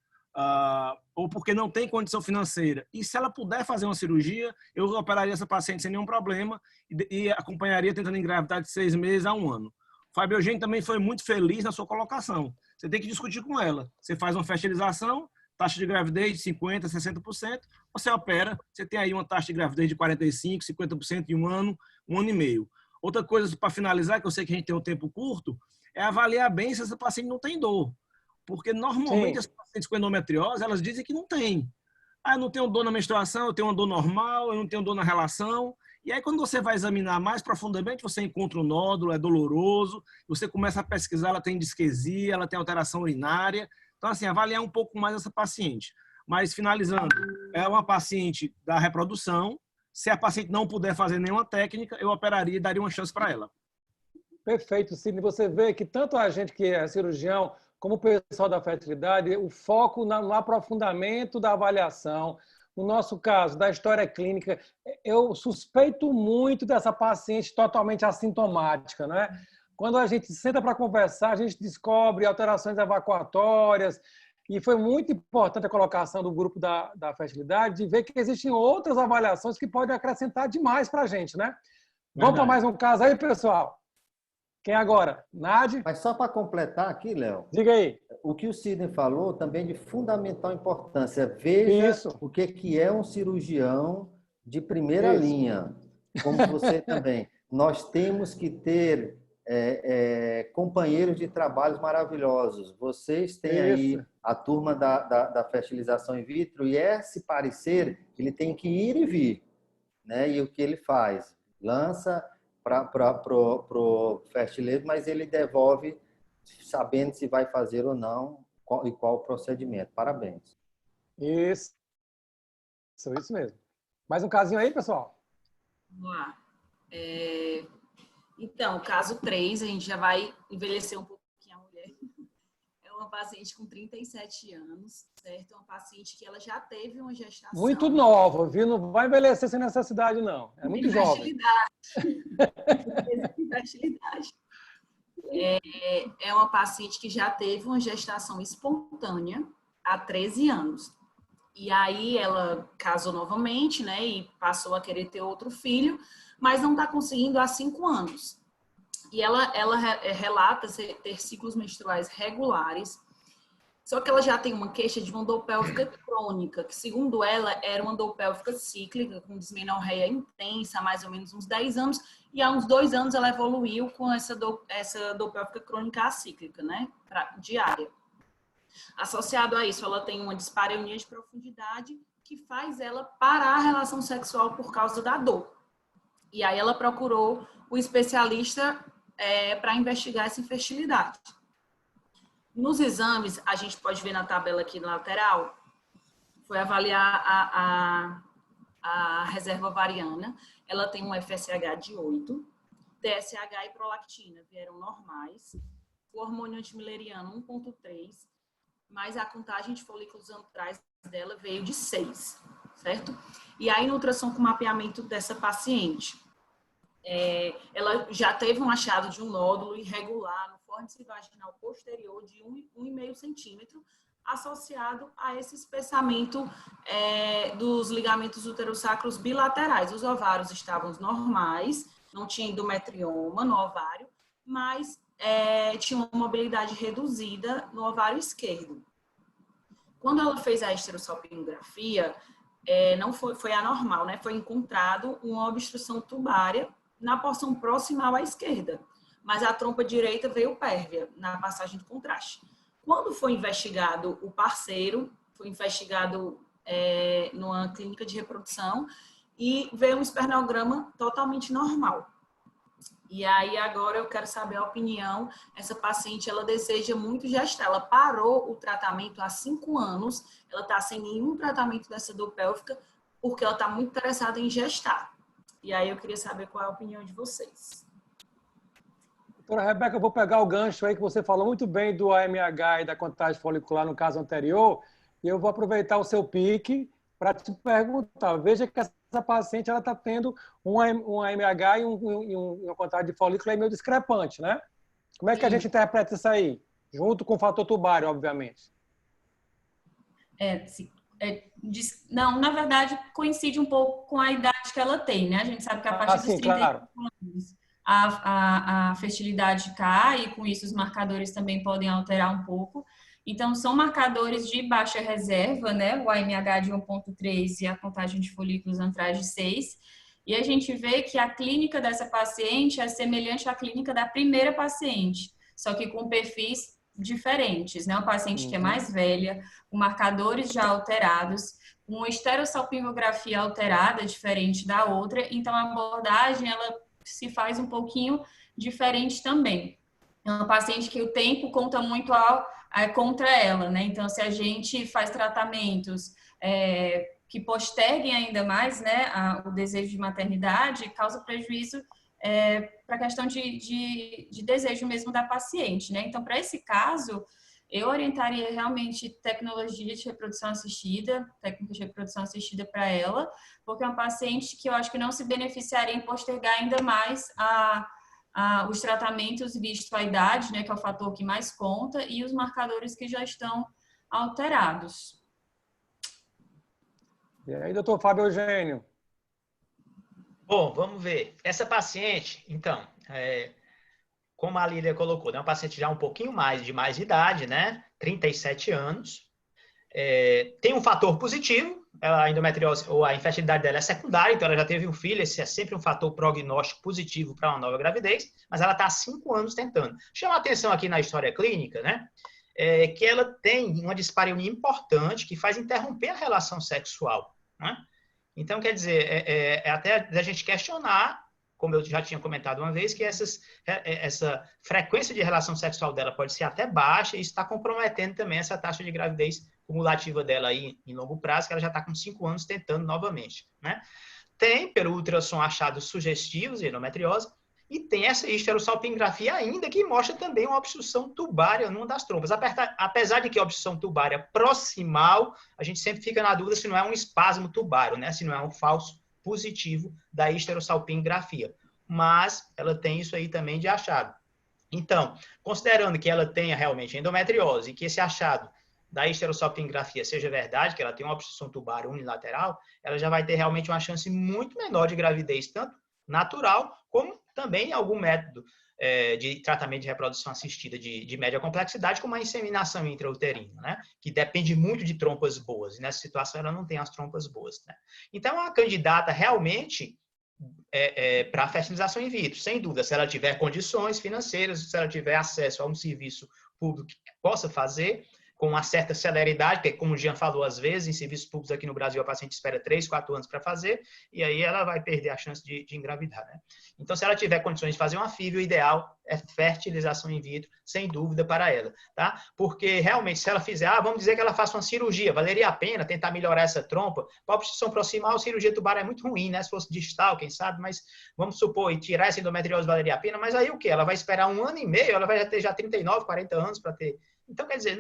Speaker 6: ou porque não tem condição financeira. E se ela puder fazer uma cirurgia, eu operaria essa paciente sem nenhum problema e acompanharia tentando engravidar de 6 meses a 1 ano. Fábio Eugênio também foi muito feliz na sua colocação. Você tem que discutir com ela. Você faz uma fertilização, taxa de gravidez de 50%, 60%, você opera, você tem aí uma taxa de gravidez de 45%, 50% em 1 ano, 1 ano e meio. Outra coisa, para finalizar, que eu sei que a gente tem um tempo curto, é avaliar bem se essa paciente não tem dor. Porque normalmente as pacientes com endometriose, elas dizem que não tem. Ah, eu não tenho dor na menstruação, eu tenho uma dor normal, eu não tenho dor na relação. E aí, quando você vai examinar mais profundamente, você encontra um nódulo, é doloroso, você começa a pesquisar, ela tem disquesia, ela tem alteração urinária. Então, assim, avaliar um pouco mais essa paciente. Mas, finalizando, é uma paciente da reprodução. Se a paciente não puder fazer nenhuma técnica, eu operaria e daria uma chance para ela.
Speaker 2: Perfeito, Sidney. Você vê que tanto a gente que é cirurgião, como o pessoal da fertilidade, o foco no aprofundamento da avaliação. No nosso caso, da história clínica, eu suspeito muito dessa paciente totalmente assintomática, né? Quando a gente senta para conversar, a gente descobre alterações evacuatórias, e foi muito importante a colocação do grupo da fertilidade de ver que existem outras avaliações que podem acrescentar demais para a gente, né? Vamos para mais um caso aí, pessoal? Quem agora? Nadi?
Speaker 8: Mas só para completar aqui, Léo.
Speaker 2: Diga aí.
Speaker 8: O que o Sidney falou também de fundamental importância. Veja o que é um cirurgião de primeira linha, como você também. Nós temos que ter companheiros de trabalhos maravilhosos. Vocês têm aí a turma da fertilização in vitro e esse parecer, ele tem que ir e vir, né? E o que ele faz? Lança para o fertileiro, mas ele devolve sabendo se vai fazer ou não e qual o procedimento. Parabéns.
Speaker 2: Isso mesmo. Mais um casinho aí, pessoal?
Speaker 7: Vamos lá. Então, caso 3, a gente já vai envelhecer um pouquinho a mulher. É uma paciente com 37 anos, certo? É uma paciente que ela já teve uma gestação.
Speaker 2: Muito nova, viu? Não vai envelhecer sem necessidade, não. É muito jovem.
Speaker 7: Fertilidade. É uma paciente que já teve uma gestação espontânea há 13 anos. E aí ela casou novamente, né? E passou a querer ter outro filho, mas não está conseguindo há 5 anos. E ela relata ter ciclos menstruais regulares, só que ela já tem uma queixa de uma dor pélvica crônica, que segundo ela era uma dor pélvica cíclica, com dismenorreia intensa há mais ou menos uns 10 anos, e há uns 2 anos ela evoluiu com essa dor pélvica crônica acíclica, né, diária. Associado a isso, ela tem uma dispareunia de profundidade que faz ela parar a relação sexual por causa da dor. E aí ela procurou o especialista para investigar essa infertilidade. Nos exames, a gente pode ver na tabela aqui na lateral, foi avaliar a reserva ovariana. Ela tem um FSH de 8, TSH e prolactina vieram normais, o hormônio antimileriano 1,3, mas a contagem de folículos antrais dela veio de 6, certo? E aí, no ultrassom com mapeamento dessa paciente, ela já teve um achado de um nódulo irregular no fórnice vaginal posterior de 1,5 centímetro, associado a esse espessamento dos ligamentos uterossacros bilaterais. Os ovários estavam normais, não tinha endometrioma no ovário, mas tinha uma mobilidade reduzida no ovário esquerdo. Quando ela fez a esterossalpingografia, não foi anormal, né? Foi encontrado uma obstrução tubária na porção proximal à esquerda, mas a trompa direita veio pérvia na passagem de contraste. Quando foi investigado o parceiro, foi investigado numa clínica de reprodução e veio um espermograma totalmente normal. E aí agora eu quero saber a opinião. Essa paciente, ela deseja muito gestar. Ela parou o tratamento há 5 anos. Ela está sem nenhum tratamento dessa dor pélvica porque ela está muito interessada em gestar. E aí eu queria saber qual é a opinião de vocês.
Speaker 2: Doutora Rebeca, eu vou pegar o gancho aí que você falou muito bem do AMH e da contagem folicular no caso anterior, e eu vou aproveitar o seu pique para te perguntar. Veja que essa paciente ela está tendo um AMH e uma contagem de folículo aí meio discrepante, né? Como é que a gente interpreta isso aí? Junto com o fator tubário, obviamente.
Speaker 5: Não, na verdade, coincide um pouco com a idade que ela tem, né? A gente sabe que a partir dos 35
Speaker 2: claro.
Speaker 5: anos a fertilidade cai e com isso os marcadores também podem alterar um pouco. Então, são marcadores de baixa reserva, né? O AMH de 1,3 e a contagem de folículos antrais de 6. E a gente vê que a clínica dessa paciente é semelhante à clínica da primeira paciente, só que com perfis diferentes, né? Uma paciente que é mais velha, com marcadores já alterados, uma esterossalpingografia alterada, diferente da outra, então a abordagem, ela se faz um pouquinho diferente também. É uma paciente que o tempo conta muito contra ela, né? Então, se a gente faz tratamentos que posterguem ainda mais, né, o desejo de maternidade, causa prejuízo para a questão de desejo mesmo da paciente, né? Então, para esse caso, eu orientaria realmente tecnologia de reprodução assistida, técnica de reprodução assistida para ela, porque é uma paciente que eu acho que não se beneficiaria em postergar ainda mais os tratamentos visto a idade, né, que é o fator que mais conta, e os marcadores que já estão alterados.
Speaker 2: E aí, doutor Fábio Eugênio?
Speaker 1: Bom, vamos ver. Essa paciente, então, como a Lília colocou, é uma paciente já um pouquinho de mais idade, né? 37 anos. Tem um fator positivo, a endometriose ou a infertilidade dela é secundária, então ela já teve um filho, esse é sempre um fator prognóstico positivo para uma nova gravidez, mas ela está há 5 anos tentando. Chama a atenção aqui na história clínica, né? Que ela tem uma dispareunia importante que faz interromper a relação sexual, né? Então, quer dizer, até a gente questionar, como eu já tinha comentado uma vez, que essa frequência de relação sexual dela pode ser até baixa e isso está comprometendo também essa taxa de gravidez cumulativa dela aí em longo prazo, que ela já está com 5 anos tentando novamente, né? Tem, pelo ultrassom, achados sugestivos de endometriose e tem essa esterossalpingografia ainda que mostra também uma obstrução tubária numa das trompas. Apesar de que a obstrução tubária proximal, a gente sempre fica na dúvida se não é um espasmo tubário, né? Se não é um falso positivo da esterossalpingografia. Mas ela tem isso aí também de achado. Então, considerando que ela tenha realmente endometriose e que esse achado da esterossalpingografia seja verdade, que ela tem uma obstrução tubária unilateral, ela já vai ter realmente uma chance muito menor de gravidez, tanto natural como também algum método de tratamento de reprodução assistida de média complexidade, como a inseminação intrauterina, né? Que depende muito de trompas boas. E nessa situação ela não tem as trompas boas, né? Então, é uma candidata realmente para fertilização in vitro, sem dúvida, se ela tiver condições financeiras, se ela tiver acesso a um serviço público que possa fazer, com uma certa celeridade, porque, como o Jean falou, às vezes, em serviços públicos aqui no Brasil, a paciente espera 3, 4 anos para fazer, e aí ela vai perder a chance de engravidar, né? Então, se ela tiver condições de fazer uma FIV, o ideal é fertilização in vitro, sem dúvida, para ela, tá? Porque, realmente, se ela fizer, vamos dizer que ela faça uma cirurgia, valeria a pena tentar melhorar essa trompa. Para a obstrução proximal, a cirurgia tubar é muito ruim, né? Se fosse distal, quem sabe, mas vamos supor, e tirar essa endometriose valeria a pena, mas aí o quê? Ela vai esperar 1 ano e meio, ela vai ter já 39, 40 anos para ter. Então, quer dizer,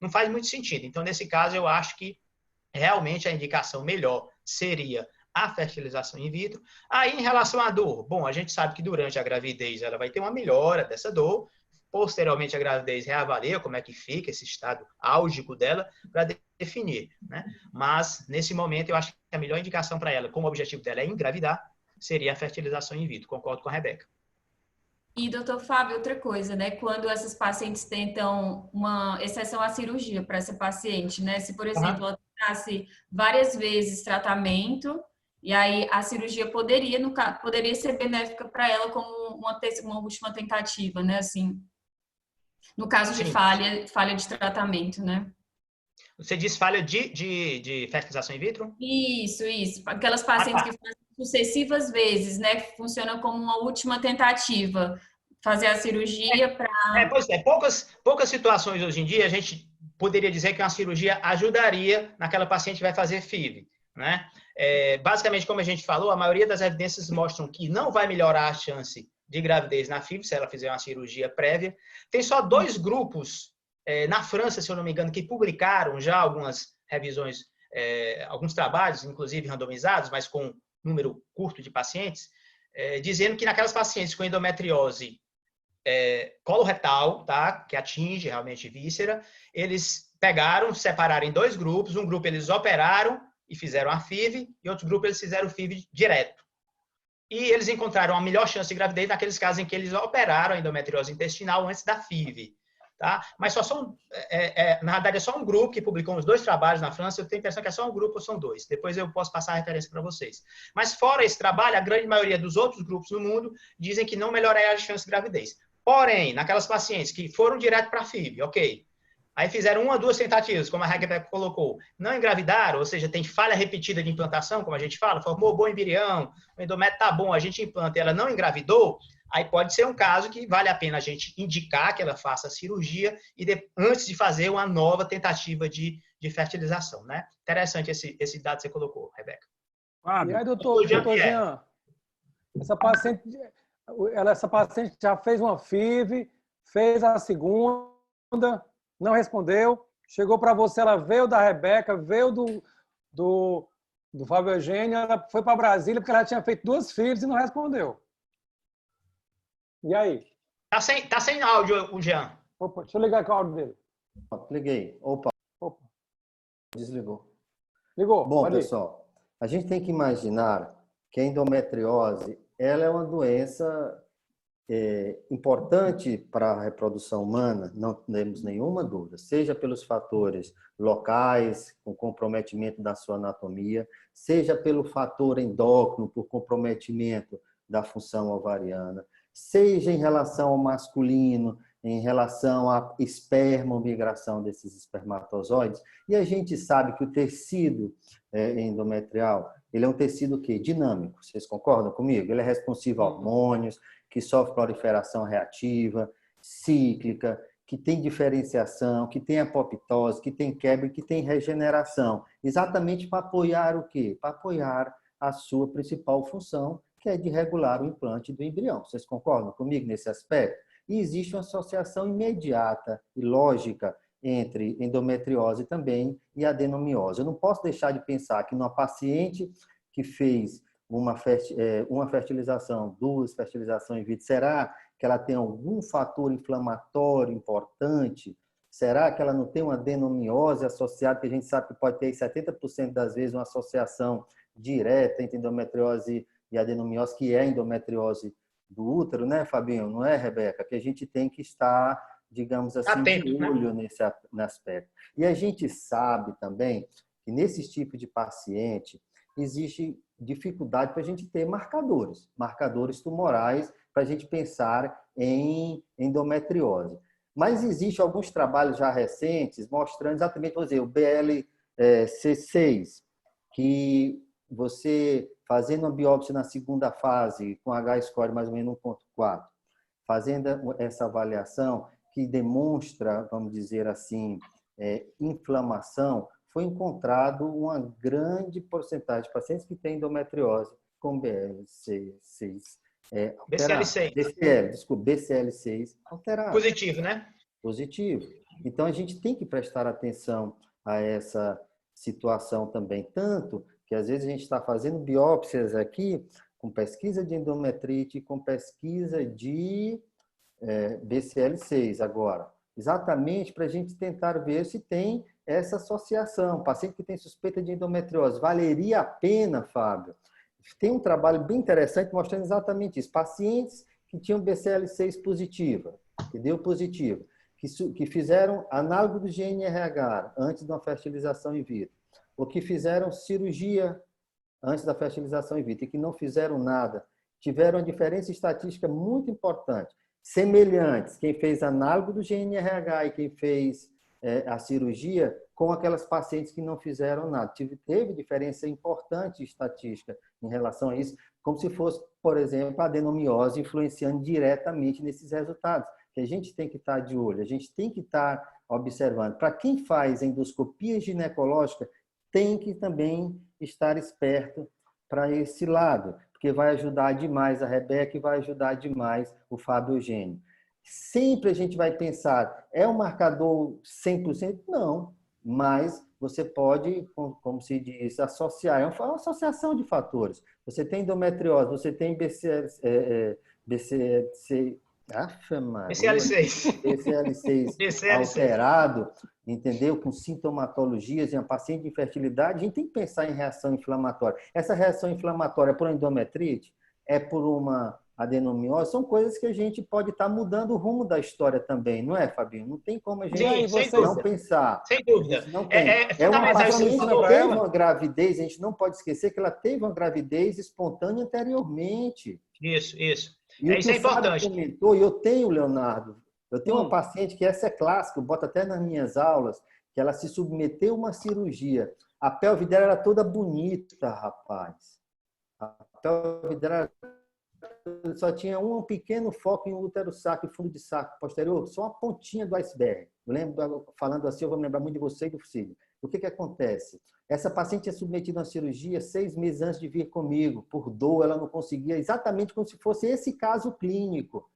Speaker 1: não faz muito sentido. Então, nesse caso, eu acho que realmente a indicação melhor seria a fertilização in vitro. Aí, em relação à dor, bom, a gente sabe que durante a gravidez ela vai ter uma melhora dessa dor. Posteriormente, a gravidez reavalia como é que fica esse estado álgico dela para definir, né? Mas, nesse momento, eu acho que a melhor indicação para ela, como o objetivo dela é engravidar, seria a fertilização in vitro. Concordo com a Rebeca.
Speaker 5: E, doutor Fábio, outra coisa, né? Quando essas pacientes tentam uma exceção à cirurgia para essa paciente, né? Se, por exemplo, ela tentasse várias vezes tratamento, e aí a cirurgia poderia ser benéfica para ela como uma última tentativa, né? Assim, no caso de falha de tratamento, né?
Speaker 1: Você diz falha de fertilização in vitro?
Speaker 5: Isso. Aquelas pacientes que fazem sucessivas vezes, né? Que funcionam como uma última tentativa. Fazer a cirurgia para...
Speaker 1: Pois é, poucas situações hoje em dia a gente poderia dizer que uma cirurgia ajudaria naquela paciente que vai fazer FIV, né? Basicamente, como a gente falou, a maioria das evidências mostram que não vai melhorar a chance de gravidez na FIV se ela fizer uma cirurgia prévia. Tem só 2 grupos na França, se eu não me engano, que publicaram já algumas revisões, alguns trabalhos, inclusive randomizados, mas com número curto de pacientes, dizendo que naquelas pacientes com endometriose coloretal, tá, que atinge realmente víscera, eles pegaram, separaram em 2 grupos. Um grupo eles operaram e fizeram a FIV, e outro grupo eles fizeram o FIV direto. E eles encontraram a melhor chance de gravidez naqueles casos em que eles operaram a endometriose intestinal antes da FIV. Tá? Mas só são, na verdade, é só um grupo que publicou os 2 trabalhos na França. Eu tenho a impressão que é só um grupo ou são 2. Depois eu posso passar a referência para vocês. Mas fora esse trabalho, a grande maioria dos outros grupos no mundo dizem que não melhoraria a chance de gravidez. Porém, naquelas pacientes que foram direto para a FIV, ok. Aí fizeram 1 ou 2 tentativas, como a Rebeca colocou. Não engravidaram, ou seja, tem falha repetida de implantação, como a gente fala, formou bom embrião, o endométrio tá bom, a gente implanta e ela não engravidou, aí pode ser um caso que vale a pena a gente indicar que ela faça a cirurgia antes de fazer uma nova tentativa de fertilização, né? Interessante esse dado que você colocou, Rebeca.
Speaker 2: E aí, doutor Jean, essa paciente já fez uma FIV, fez a segunda, não respondeu, chegou para você, ela veio da Rebeca, veio do Fábio Eugênio, ela foi para Brasília porque ela tinha feito 2 FIVs e não respondeu. E aí?
Speaker 1: Tá sem áudio, o Jean.
Speaker 2: Opa, deixa eu ligar aqui o áudio dele.
Speaker 8: Liguei. Opa. Desligou.
Speaker 2: Ligou.
Speaker 8: Bom, pessoal, a gente tem que imaginar que a endometriose ela é uma doença importante para a reprodução humana, não temos nenhuma dúvida, seja pelos fatores locais, com comprometimento da sua anatomia, seja pelo fator endócrino, por comprometimento da função ovariana, seja em relação ao masculino, em relação à espermomigração desses espermatozoides. E a gente sabe que o tecido endometrial, ele é um tecido que dinâmico, vocês concordam comigo? Ele é responsivo a hormônios, que sofre proliferação reativa, cíclica, que tem diferenciação, que tem apoptose, que tem quebra e que tem regeneração. Exatamente para apoiar o quê? Para apoiar a sua principal função, que é de regular o implante do embrião. Vocês concordam comigo nesse aspecto? E existe uma associação imediata e lógica entre endometriose também e adenomiose. Eu não posso deixar de pensar que numa paciente que fez uma fertilização, 2 fertilizações in vitro, será que ela tem algum fator inflamatório importante? Será que ela não tem uma adenomiose associada, que a gente sabe que pode ter 70% das vezes uma associação direta entre endometriose e adenomiose, que é a endometriose do útero, né, Fabinho? Não é, Rebeca? Que a gente tem que estar, digamos assim,
Speaker 1: atento,
Speaker 8: de olho nesse aspecto. E a gente sabe também que nesse tipo de paciente existe dificuldade para a gente ter marcadores tumorais, para a gente pensar em endometriose. Mas existem alguns trabalhos já recentes mostrando exatamente, vou dizer, o BLC6, que você fazendo a biópsia na segunda fase, com H-score mais ou menos 1.4, fazendo essa avaliação que demonstra, vamos dizer assim, inflamação, foi encontrado uma grande porcentagem de pacientes que têm endometriose com BLC6 alterado. BCL6 alterado.
Speaker 1: Positivo, né?
Speaker 8: Positivo. Então, a gente tem que prestar atenção a essa situação também, tanto que às vezes a gente está fazendo biópsias aqui com pesquisa de endometrite, com pesquisa de BCL6 agora, exatamente para a gente tentar ver se tem essa associação. Paciente que tem suspeita de endometriose, valeria a pena, Fábio? Tem um trabalho bem interessante mostrando exatamente isso. Pacientes que tinham BCL6 positiva, que deu positivo, que fizeram análogo do GNRH antes de uma fertilização in vitro, ou que fizeram cirurgia antes da fertilização in vitro e que não fizeram nada, tiveram uma diferença estatística muito importante. Semelhantes, quem fez análogo do GNRH e quem fez a cirurgia, com aquelas pacientes que não fizeram nada. Teve diferença importante estatística em relação a isso, como se fosse, por exemplo, a adenomiose influenciando diretamente nesses resultados, que a gente tem que estar de olho, a gente tem que estar observando. Para quem faz endoscopia ginecológica, tem que também estar esperto para esse lado, porque vai ajudar demais a Rebeca e vai ajudar demais o Fábio Eugênio. Sempre a gente vai pensar, é um marcador 100%? Não, mas você pode, como se diz, associar. É uma associação de fatores. Você tem endometriose, você tem Afe Maria,
Speaker 1: BCL6.
Speaker 8: BCL6 alterado, entendeu? Com sintomatologias em uma paciente de infertilidade, a gente tem que pensar em reação inflamatória. Essa reação inflamatória é por endometrite? É por uma adenomiose? São coisas que a gente pode estar mudando o rumo da história também, não é, Fabinho? Não tem como a gente não pensar.
Speaker 1: Sem dúvida.
Speaker 8: Não tem.
Speaker 1: É
Speaker 8: uma paciente que
Speaker 1: fundamental.
Speaker 8: teve uma gravidez, a gente não pode esquecer que ela teve uma gravidez espontânea anteriormente.
Speaker 1: Isso.
Speaker 8: E
Speaker 1: Isso é importante.
Speaker 8: Comentou, e eu tenho, Leonardo, eu tenho uma paciente que essa é clássica, eu boto até nas minhas aulas, que ela se submeteu a uma cirurgia. A pelve dela era toda bonita, rapaz. A pelve dela só tinha um pequeno foco em útero sacro e fundo de saco posterior, só uma pontinha do iceberg. Eu lembro, falando assim, eu vou me lembrar muito de você e do Cílio. O que acontece? Essa paciente é submetida a uma cirurgia 6 meses antes de vir comigo. Por dor, ela não conseguia, exatamente como se fosse esse caso clínico.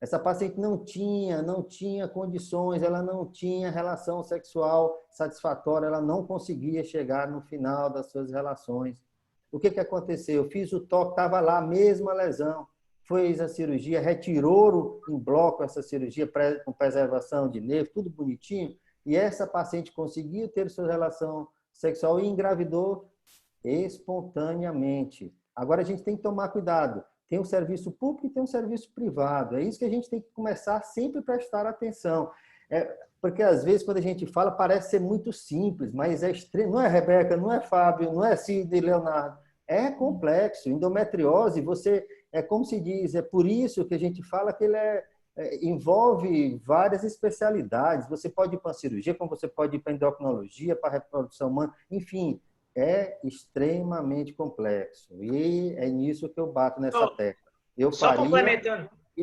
Speaker 8: Essa paciente não tinha condições, ela não tinha relação sexual satisfatória, ela não conseguia chegar no final das suas relações. O que aconteceu? Eu fiz o toque, estava lá, a mesma lesão. Fez a cirurgia, retirou em bloco essa cirurgia com preservação de nervo, tudo bonitinho. E essa paciente conseguiu ter sua relação sexual e engravidou espontaneamente. Agora a gente tem que tomar cuidado. Tem um serviço público e tem um serviço privado. É isso que a gente tem que começar sempre a prestar atenção. Porque às vezes quando a gente fala parece ser muito simples, mas é extremo. Não é, Rebeca? Não é, Fábio? Não é, Cid, Leonardo? É complexo. Endometriose, é como se diz, é por isso que a gente fala que ele envolve várias especialidades. Você pode ir para a cirurgia, como você pode ir para a endocrinologia, para a reprodução humana, enfim, é extremamente complexo. E é nisso que eu bato nessa tecla. Eu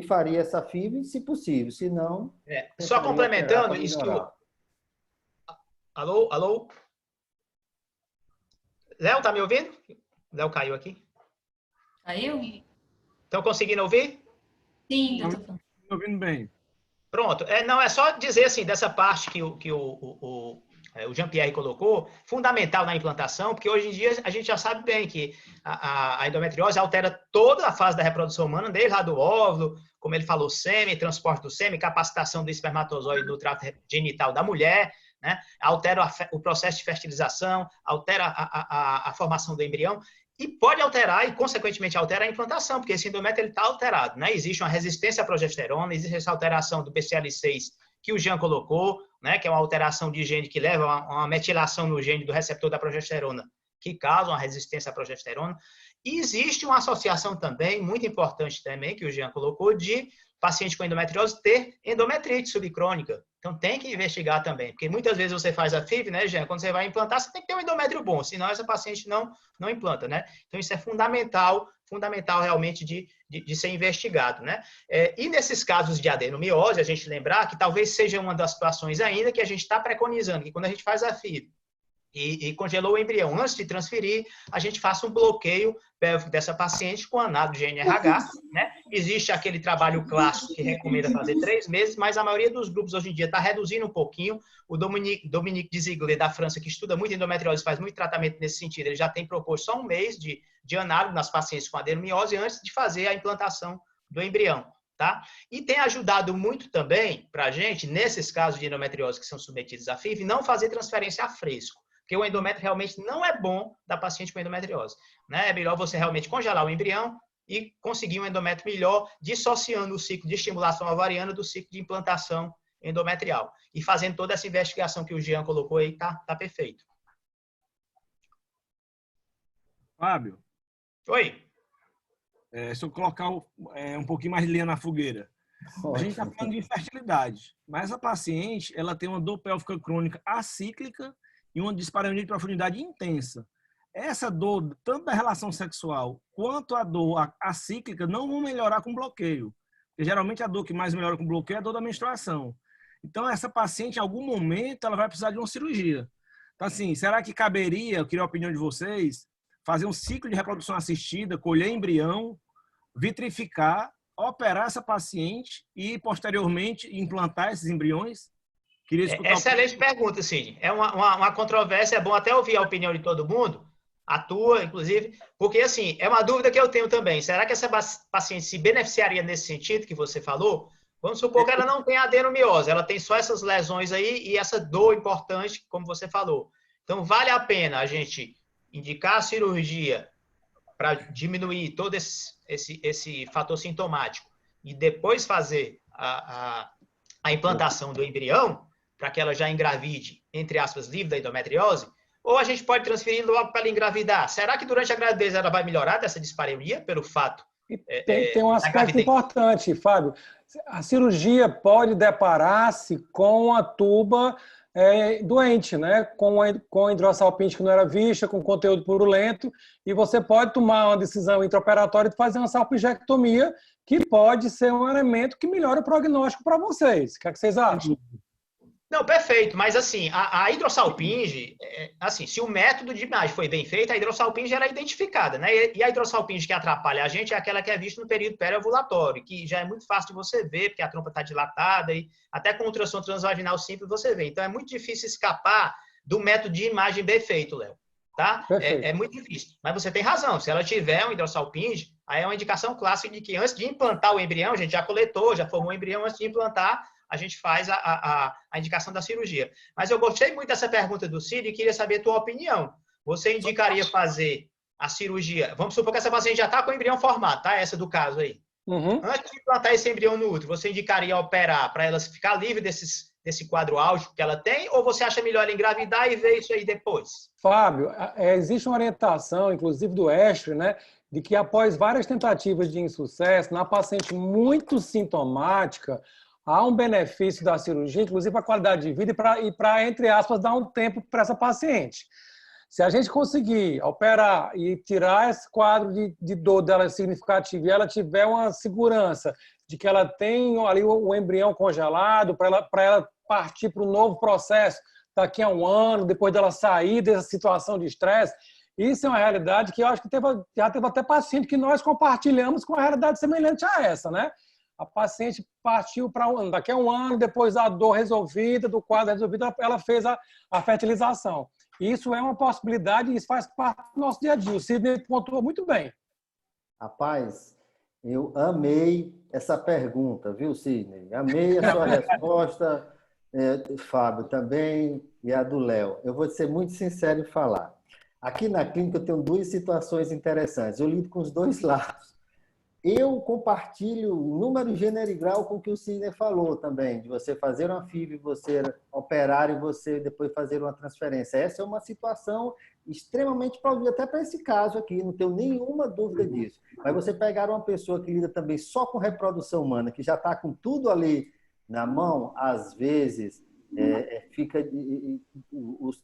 Speaker 8: faria essa FIV, se possível, se não...
Speaker 1: Só complementando isso que Alô? Léo, tá me ouvindo? Léo caiu aqui.
Speaker 5: Caiu?
Speaker 1: Estão conseguindo ouvir?
Speaker 5: Sim,
Speaker 6: Estou ouvindo bem.
Speaker 1: Pronto. Não, é só dizer assim, dessa parte que o Jean-Pierre colocou, fundamental na implantação, porque hoje em dia a gente já sabe bem que a endometriose altera toda a fase da reprodução humana, desde lá do óvulo, como ele falou, sêmen, transporte do sêmen, capacitação do espermatozoide no trato genital da mulher, né? Altera o processo de fertilização, altera a formação do embrião, e pode alterar, e consequentemente altera a implantação, porque esse endométrio está alterado, né? Existe uma resistência à progesterona, existe essa alteração do BCL6 que o Jean colocou, né? Que é uma alteração de gene que leva a uma metilação no gene do receptor da progesterona, que causa uma resistência à progesterona. E existe uma associação também, muito importante também, que o Jean colocou, de paciente com endometriose ter endometrite subcrônica. Então, tem que investigar também, porque muitas vezes você faz a FIV, né, Jean? Quando você vai implantar, você tem que ter um endométrio bom, senão essa paciente não implanta, né? Então, isso é fundamental realmente de ser investigado, né? E nesses casos de adenomiose, a gente lembrar que talvez seja uma das situações ainda que a gente está preconizando, que quando a gente faz a FIV, e congelou o embrião antes de transferir, a gente faça um bloqueio pélvico dessa paciente com análise de NRH, né? Existe aquele trabalho clássico que recomenda fazer 3 meses, mas a maioria dos grupos hoje em dia está reduzindo um pouquinho. O Dominique Diziglet, da França, que estuda muito endometriose, faz muito tratamento nesse sentido, ele já tem proposto só 1 mês de análise nas pacientes com adenomiose antes de fazer a implantação do embrião. Tá? E tem ajudado muito também para a gente, nesses casos de endometriose que são submetidos à FIV, não fazer transferência a fresco. Porque o endométrio realmente não é bom da paciente com endometriose, né? É melhor você realmente congelar o embrião e conseguir um endométrio melhor, dissociando o ciclo de estimulação ovariana do ciclo de implantação endometrial. E fazendo toda essa investigação que o Jean colocou aí, tá perfeito.
Speaker 6: Fábio.
Speaker 1: Oi.
Speaker 6: Se eu colocar um pouquinho mais de lenha na fogueira. A gente está falando de infertilidade, mas a paciente ela tem uma dor pélvica crônica acíclica e uma dispareunia de profundidade intensa. Essa dor, tanto da relação sexual quanto a dor acíclica, não vão melhorar com bloqueio. Porque, geralmente, a dor que mais melhora com bloqueio é a dor da menstruação. Então, essa paciente, em algum momento, ela vai precisar de uma cirurgia. Então, assim, será que caberia, eu queria a opinião de vocês, fazer um ciclo de reprodução assistida, colher embrião, vitrificar, operar essa paciente e, posteriormente, implantar esses embriões?
Speaker 1: Excelente pergunta, Cid. É uma controvérsia, é bom até ouvir a opinião de todo mundo, atua, inclusive, porque, assim, é uma dúvida que eu tenho também. Será que essa paciente se beneficiaria nesse sentido que você falou? Vamos supor que ela não tem adenomiose, ela tem só essas lesões aí e essa dor importante, como você falou. Então, vale a pena a gente indicar a cirurgia para diminuir todo esse fator sintomático e depois fazer a implantação do embrião, para que ela já engravide, entre aspas, livre da endometriose, ou a gente pode transferir logo para ela engravidar. Será que durante a gravidez ela vai melhorar dessa dispareunia pelo fato?
Speaker 2: Tem um aspecto importante, Fábio. A cirurgia pode deparar-se com a tuba doente, né? Com a hidrossalpinge que não era vista, com conteúdo purulento, e você pode tomar uma decisão intraoperatória de fazer uma salpingectomia, que pode ser um elemento que melhora o prognóstico para vocês. O que é que vocês acham?
Speaker 1: Não, perfeito, mas assim, a hidrossalpinge, assim, se o método de imagem foi bem feito, a hidrossalpinge era identificada, né? E a hidrossalpinge que atrapalha a gente é aquela que é vista no período pré-ovulatório, que já é muito fácil de você ver, porque a trompa está dilatada e até com ultrassom transvaginal simples você vê. Então é muito difícil escapar do método de imagem bem feito, Léo, tá? É muito difícil. Mas você tem razão, se ela tiver um hidrossalpinge, aí é uma indicação clássica de que antes de implantar o embrião, a gente já coletou, já formou o embrião, antes de implantar, a gente faz a indicação da cirurgia. Mas eu gostei muito dessa pergunta do Cid e queria saber a tua opinião. Você indicaria fazer a cirurgia? Vamos supor que essa paciente já está com o embrião formado, tá? Essa do caso aí.
Speaker 2: Uhum.
Speaker 1: Antes de implantar esse embrião no útero, você indicaria operar para ela ficar livre desse quadro álgico que ela tem? Ou você acha melhor ela engravidar e ver isso aí depois?
Speaker 2: Fábio, existe uma orientação, inclusive do Estre, né, de que após várias tentativas de insucesso, na paciente muito sintomática, há um benefício da cirurgia, inclusive para a qualidade de vida e para, entre aspas, dar um tempo para essa paciente. Se a gente conseguir operar e tirar esse quadro de dor dela significativo e ela tiver uma segurança de que ela tem ali o embrião congelado para ela partir para um novo processo daqui a um ano, depois dela sair dessa situação de estresse, isso é uma realidade que eu acho que já teve até paciente que nós compartilhamos com uma realidade semelhante a essa, né? A paciente partiu para daqui a um ano, depois da dor resolvida, do quadro resolvido, ela fez a fertilização. Isso é uma possibilidade e isso faz parte do nosso dia a dia. O Sidney pontuou muito bem.
Speaker 8: Rapaz, eu amei essa pergunta, viu, Sidney? Amei a sua resposta, Fábio também, e a do Léo. Eu vou ser muito sincero em falar. Aqui na clínica eu tenho duas situações interessantes. Eu lido com os dois lados. Eu compartilho número, gênero e grau com o que o Sidney falou também, de você fazer uma FIV, você operar e você depois fazer uma transferência. Essa é uma situação extremamente plausível, até para esse caso aqui, não tenho nenhuma dúvida disso. Mas você pegar uma pessoa que lida também só com reprodução humana, que já está com tudo ali na mão, às vezes,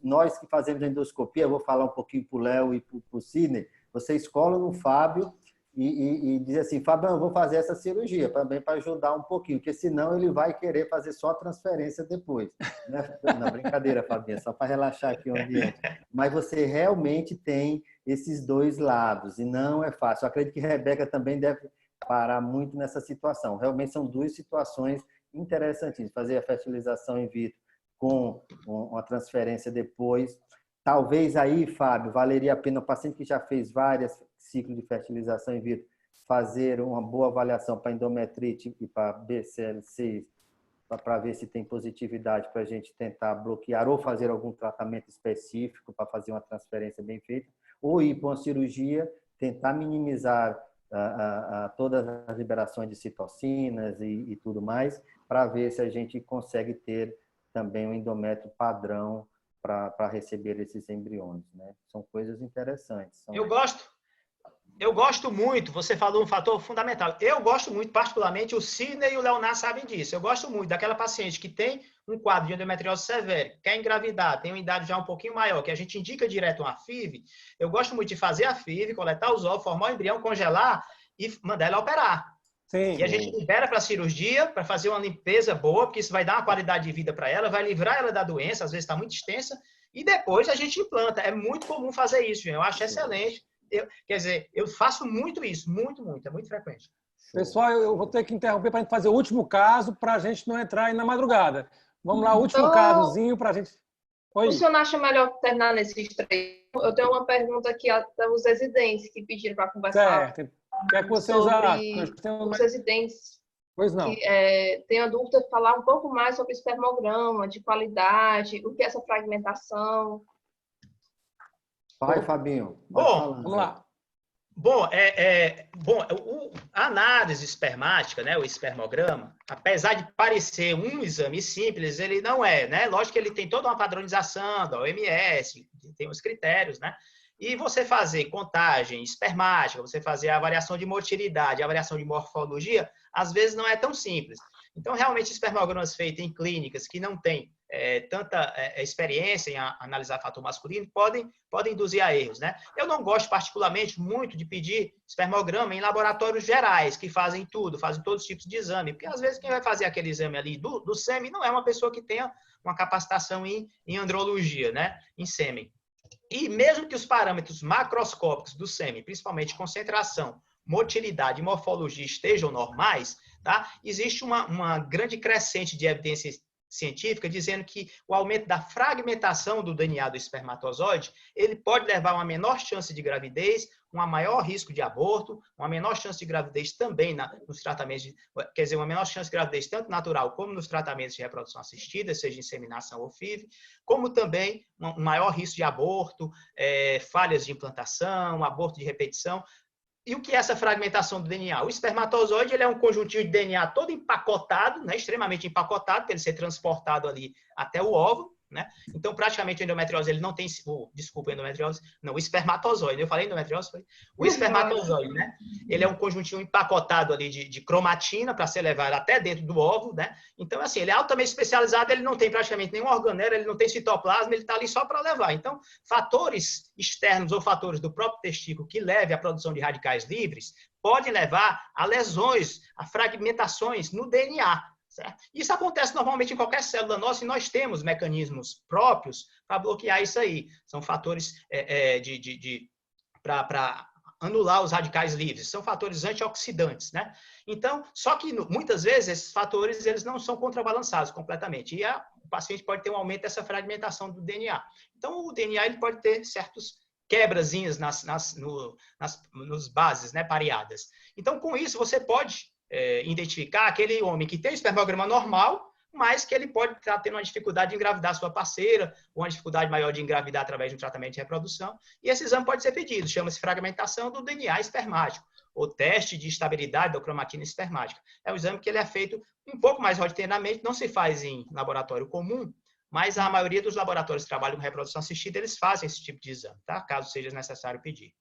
Speaker 8: nós que fazemos a endoscopia, eu vou falar um pouquinho para o Léo e para o Sidney, você escola no Fábio, e diz assim, Fabião, eu vou fazer essa cirurgia também para ajudar um pouquinho, porque senão ele vai querer fazer só a transferência depois. Né? Não, brincadeira, Fabinha, só para relaxar aqui o ambiente. Mas você realmente tem esses dois lados e não é fácil. Eu acredito que a Rebeca também deve parar muito nessa situação. Realmente são duas situações interessantíssimas. Fazer a fertilização in vitro com uma transferência depois. Talvez aí, Fábio, valeria a pena o paciente que já fez vários ciclos de fertilização in vitro fazer uma boa avaliação para endometrite e para BCLC, para ver se tem positividade para a gente tentar bloquear ou fazer algum tratamento específico para fazer uma transferência bem feita, ou ir para uma cirurgia, tentar minimizar todas as liberações de citocinas e tudo mais, para ver se a gente consegue ter também um endométrio padrão para receber esses embriões, né? São coisas interessantes.
Speaker 1: Eu gosto muito, você falou um fator fundamental, eu gosto muito, particularmente, o Sidney e o Leonardo sabem disso, eu gosto muito daquela paciente que tem um quadro de endometriose severa, quer engravidar, tem uma idade já um pouquinho maior, que a gente indica direto uma FIV, eu gosto muito de fazer a FIV, coletar os ovos, formar o embrião, congelar e mandar ela operar. Sim. E a gente libera para a cirurgia, para fazer uma limpeza boa, porque isso vai dar uma qualidade de vida para ela, vai livrar ela da doença, às vezes está muito extensa, e depois a gente implanta. É muito comum fazer isso, eu acho excelente. Quer dizer, eu faço muito isso, muito, é muito frequente.
Speaker 2: Pessoal, eu vou ter que interromper para a gente fazer o último caso, para a gente não entrar aí na madrugada. Vamos lá, último casozinho para a gente... Oi.
Speaker 4: O senhor não acha melhor terminar nesses 3? Eu tenho uma pergunta aqui aos residentes que pediram para conversar.
Speaker 2: Certo. O que é que vocês
Speaker 4: sobre
Speaker 2: acham?
Speaker 4: os residentes
Speaker 2: Pois não.
Speaker 4: que têm a dúvida de falar um pouco mais sobre espermograma, de qualidade, o que é essa fragmentação.
Speaker 8: Vai, Fabinho.
Speaker 1: Bom,
Speaker 2: Vamos lá.
Speaker 1: Bom, a análise espermática, né, o espermograma, apesar de parecer um exame simples, ele não é, né? Lógico que ele tem toda uma padronização da OMS, tem os critérios, né? E você fazer contagem espermática, você fazer a avaliação de motilidade, a avaliação de morfologia, às vezes não é tão simples. Então, realmente, espermogramas feitos em clínicas que não têm tanta experiência em analisar fator masculino podem induzir a erros, né? Eu não gosto particularmente muito de pedir espermograma em laboratórios gerais, que fazem tudo, fazem todos os tipos de exame, porque às vezes quem vai fazer aquele exame ali do sêmen não é uma pessoa que tenha uma capacitação em andrologia, né? Em sêmen. E mesmo que os parâmetros macroscópicos do sêmen, principalmente concentração, motilidade e morfologia estejam normais, tá? Existe uma grande crescente de evidência científica dizendo que o aumento da fragmentação do DNA do espermatozoide, ele pode levar a uma menor chance de gravidez, um maior risco de aborto, uma menor chance de gravidez também nos tratamentos, quer dizer, uma menor chance de gravidez tanto natural como nos tratamentos de reprodução assistida, seja inseminação ou FIV, como também um maior risco de aborto, falhas de implantação, aborto de repetição. E o que é essa fragmentação do DNA? O espermatozoide ele é um conjuntinho de DNA todo empacotado, né, extremamente empacotado, para ele ser transportado ali até o óvulo, né? Então, praticamente, a endometriose ele não tem... desculpa, endometriose. Não, o espermatozoide. Eu falei endometriose? Foi? O espermatozoide, né? Ele é um conjuntinho empacotado ali de cromatina para ser levado até dentro do óvulo, né? Então, assim, ele é altamente especializado, ele não tem praticamente nenhum organelo, ele não tem citoplasma, ele está ali só para levar. Então, fatores externos ou fatores do próprio testículo que levem à produção de radicais livres podem levar a lesões, a fragmentações no DNA. Certo? Isso acontece normalmente em qualquer célula nossa e nós temos mecanismos próprios para bloquear isso aí. São fatores para anular os radicais livres, são fatores antioxidantes, né? Então, só que muitas vezes esses fatores eles não são contrabalançados completamente e o paciente pode ter um aumento dessa fragmentação do DNA. Então, o DNA ele pode ter certos quebrazinhas nos bases, né, pareadas. Então, com isso, você pode identificar aquele homem que tem espermograma normal, mas que ele pode estar tendo uma dificuldade de engravidar sua parceira, ou uma dificuldade maior de engravidar através de um tratamento de reprodução. E esse exame pode ser pedido, chama-se fragmentação do DNA espermático, ou teste de estabilidade da cromatina espermática. É um exame que ele é feito um pouco mais rotineiramente, não se faz em laboratório comum, mas a maioria dos laboratórios que trabalham com reprodução assistida, eles fazem esse tipo de exame, tá? Caso seja necessário pedir.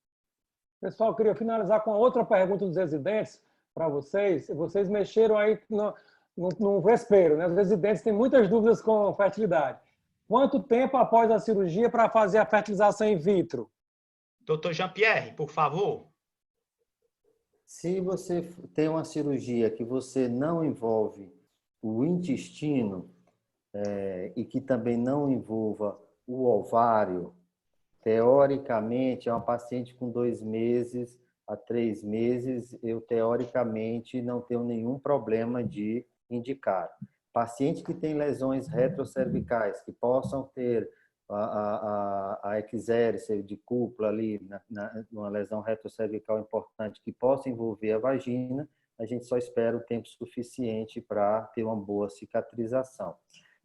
Speaker 2: Pessoal, eu queria finalizar com outra pergunta dos residentes para vocês. Vocês mexeram aí no vespeiro, né? Os residentes têm muitas dúvidas com fertilidade. Quanto tempo após a cirurgia para fazer a fertilização in vitro?
Speaker 1: Doutor Jean-Pierre, por favor.
Speaker 8: Se você tem uma cirurgia que você não envolve o intestino e que também não envolva o ovário, teoricamente, é uma paciente com 2 meses a 3 meses, eu teoricamente não tenho nenhum problema de indicar. Paciente que tem lesões retrocervicais, que possam ter a eczéria de cúpula ali, uma lesão retrocervical importante que possa envolver a vagina, a gente só espera o tempo suficiente para ter uma boa cicatrização.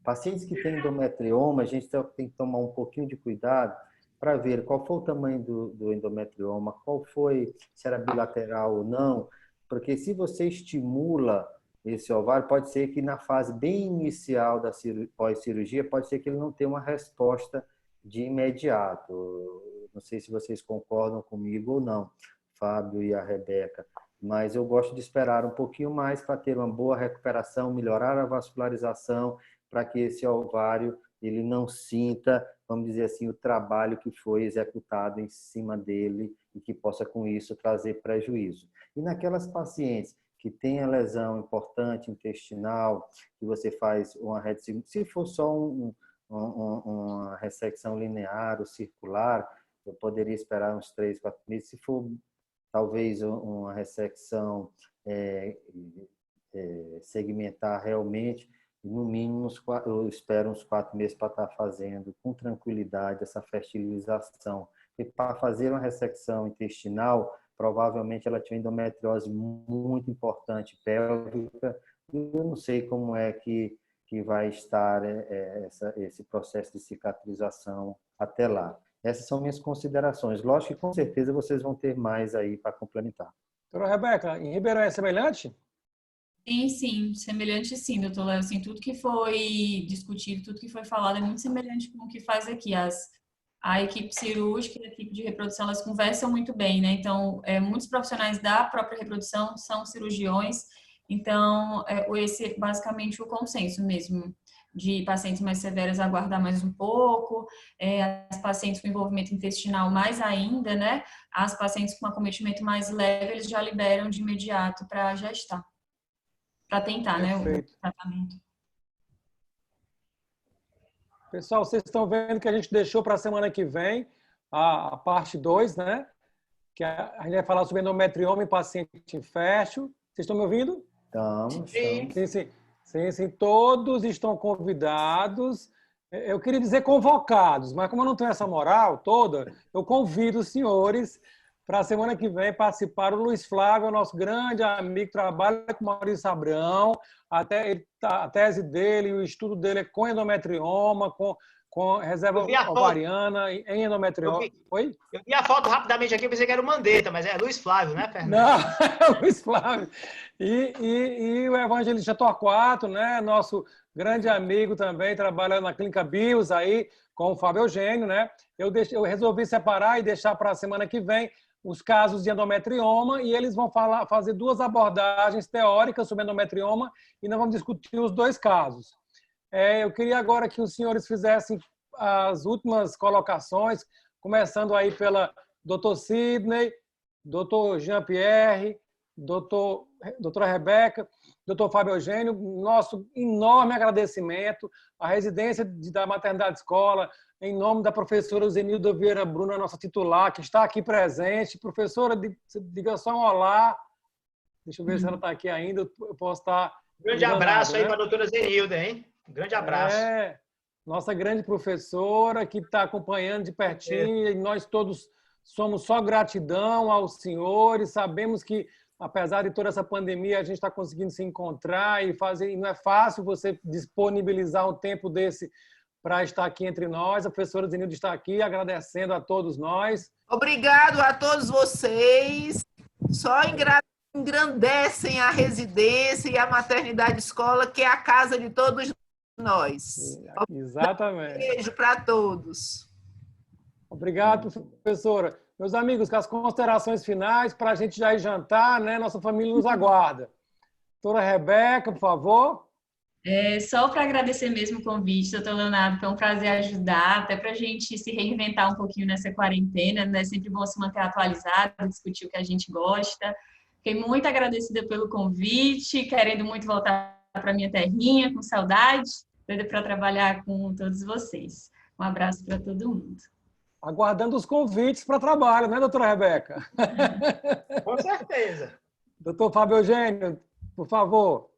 Speaker 8: Pacientes que têm endometrioma, a gente tem que tomar um pouquinho de cuidado para ver qual foi o tamanho do endometrioma, qual foi, se era bilateral ou não, porque se você estimula esse ovário, pode ser que na fase bem inicial da pós-cirurgia, pode ser que ele não tenha uma resposta de imediato. Não sei se vocês concordam comigo ou não, Fábio e a Rebeca, mas eu gosto de esperar um pouquinho mais para ter uma boa recuperação, melhorar a vascularização, para que esse ovário ele não sinta, vamos dizer assim, o trabalho que foi executado em cima dele e que possa, com isso, trazer prejuízo. E naquelas pacientes que têm a lesão importante intestinal, que você faz uma ressecção, se for só uma ressecção linear ou circular, eu poderia esperar uns 3, 4 meses. Se for, talvez, uma ressecção segmentar realmente, no mínimo, eu espero uns 4 meses para estar fazendo com tranquilidade essa fertilização. E para fazer uma ressecção intestinal, provavelmente ela tinha endometriose muito importante pélvica. Eu não sei como é que vai estar esse processo de cicatrização até lá. Essas são minhas considerações. Lógico que, com certeza, vocês vão ter mais aí para complementar.
Speaker 2: Doutora Rebeca, em Ribeirão é semelhante?
Speaker 5: Sim, sim, semelhante sim, doutor Léo. Assim, tudo que foi discutido, tudo que foi falado é muito semelhante com o que faz aqui. A equipe cirúrgica e a equipe de reprodução, elas conversam muito bem, né? Então, muitos profissionais da própria reprodução são cirurgiões. Então, esse é basicamente o consenso mesmo, de pacientes mais severas aguardar mais um pouco, as pacientes com envolvimento intestinal mais ainda, né? As pacientes com acometimento mais leve, eles já liberam de imediato para gestar, para tentar, né, o tratamento.
Speaker 2: Pessoal, vocês estão vendo que a gente deixou para a semana que vem a parte 2, né? Que a gente vai falar sobre endometrioma em paciente infértil. Vocês estão me ouvindo?
Speaker 8: Estamos.
Speaker 2: Sim, todos estão convidados. Eu queria dizer convocados, mas como eu não tenho essa moral toda, eu convido os senhores para a semana que vem participar. O Luiz Flávio, nosso grande amigo, trabalha com o Maurício Abrão, a tese dele, o estudo dele é com endometrioma, com reserva ovariana, em endometrioma. Oi?
Speaker 1: Eu vi a foto rapidamente aqui, eu pensei que era o Mandetta, mas é Luiz Flávio, né, Fernando?
Speaker 2: Não, é Luiz Flávio. E o Evangelista Torquato, né? Nosso grande amigo também, trabalha na Clínica Bios aí, com o Fábio Eugênio, né? Eu resolvi separar e deixar para a semana que vem os casos de endometrioma e eles vão fazer 2 abordagens teóricas sobre endometrioma e nós vamos discutir os 2 casos. Eu queria agora que os senhores fizessem as últimas colocações, começando aí pela doutor Sidney, doutor Jean-Pierre, doutora Rebeca, doutor Fábio Eugênio, nosso enorme agradecimento à residência da Maternidade Escola, em nome da professora Zenilda Vieira Bruna, nossa titular, que está aqui presente. Professora, diga só um olá. Deixa eu ver se ela está aqui ainda. Eu posso estar...
Speaker 1: Grande abraço aí para a doutora Zenilda, hein? Um grande abraço.
Speaker 2: Nossa grande professora que está acompanhando de pertinho. E nós todos somos só gratidão aos senhores. Sabemos que, apesar de toda essa pandemia, a gente está conseguindo se encontrar e fazer. E não é fácil você disponibilizar um tempo desse para estar aqui entre nós. A professora Zenilda está aqui agradecendo a todos nós.
Speaker 9: Obrigado a todos vocês. Só engrandecem a residência e a maternidade escola, que é a casa de todos nós.
Speaker 2: Exatamente.
Speaker 9: Um beijo para todos.
Speaker 2: Obrigado, professora. Meus amigos, com as considerações finais, para a gente já ir jantar, né? Nossa família nos aguarda. Doutora Rebeca, por favor.
Speaker 5: Só para agradecer mesmo o convite, doutor Leonardo, foi um prazer ajudar, até para a gente se reinventar um pouquinho nessa quarentena, né? É sempre bom se manter atualizado, discutir o que a gente gosta. Fiquei muito agradecida pelo convite, querendo muito voltar para minha terrinha, com saudade, doida para trabalhar com todos vocês. Um abraço para todo mundo.
Speaker 2: Aguardando os convites para trabalho, né, doutora Rebeca?
Speaker 1: Com certeza.
Speaker 2: Doutor Fábio Eugênio, por favor.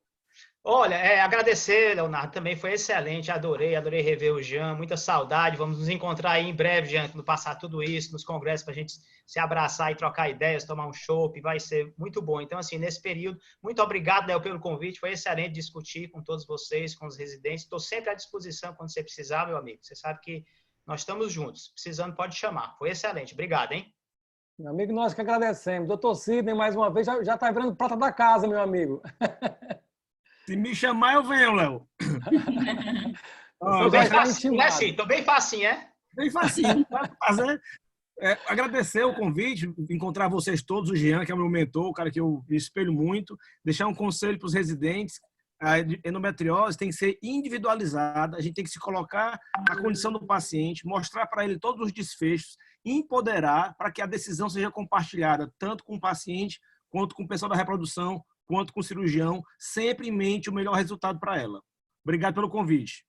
Speaker 1: Olha, agradecer, Leonardo, também foi excelente, adorei rever o Jean, muita saudade, vamos nos encontrar aí em breve, Jean, quando passar tudo isso, nos congressos, para a gente se abraçar e trocar ideias, tomar um chopp, vai ser muito bom. Então, assim, nesse período, muito obrigado, Léo, pelo convite, foi excelente discutir com todos vocês, com os residentes, estou sempre à disposição quando você precisar, meu amigo, você sabe que nós estamos juntos, precisando pode chamar, foi excelente, obrigado, hein?
Speaker 2: Meu amigo, nós que agradecemos. Doutor Sidney, mais uma vez, já está virando prata da casa, meu amigo.
Speaker 6: Se me chamar, eu venho, Léo.
Speaker 1: Estou bem facinho, né, Cid? Estou bem facinho, é?
Speaker 6: Bem facinho. Agradecer o convite, encontrar vocês todos, o Jean, que é o meu mentor, o cara que eu me espelho muito, deixar um conselho para os residentes. A endometriose tem que ser individualizada, a gente tem que se colocar na condição do paciente, mostrar para ele todos os desfechos, empoderar para que a decisão seja compartilhada, tanto com o paciente, quanto com o pessoal da reprodução, quanto com o cirurgião, sempre em mente o melhor resultado para ela. Obrigado pelo convite.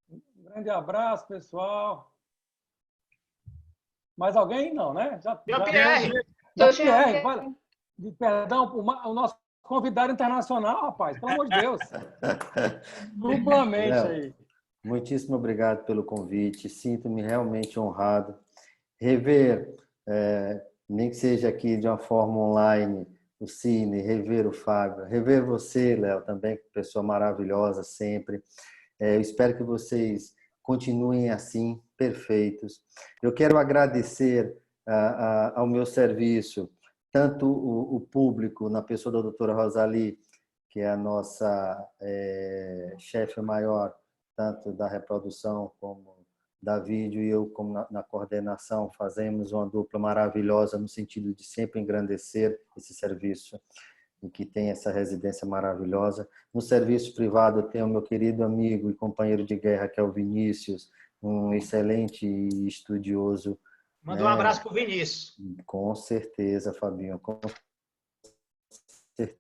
Speaker 2: Um grande abraço, pessoal. Mais alguém? Não, né?
Speaker 1: Jean-Pierre.
Speaker 2: Jean-Pierre, perdão, o nosso convidado internacional, rapaz. Pelo amor de Deus. Duplamente aí.
Speaker 8: Muitíssimo obrigado pelo convite. Sinto-me realmente honrado. Rever, nem que seja aqui de uma forma online, o Cine, rever o Fábio, rever você, Léo, também, pessoa maravilhosa sempre. Eu espero que vocês continuem assim, perfeitos. Eu quero agradecer ao meu serviço, tanto o público, na pessoa da doutora Rosali, que é a nossa chefe maior, tanto da reprodução como da vídeo, e eu, como na coordenação, fazemos uma dupla maravilhosa no sentido de sempre engrandecer esse serviço e que tem essa residência maravilhosa. No serviço privado, eu tenho meu querido amigo e companheiro de guerra, que é o Vinícius, um excelente estudioso.
Speaker 1: Manda um abraço para o Vinícius.
Speaker 8: Com certeza, Fabinho, com certeza.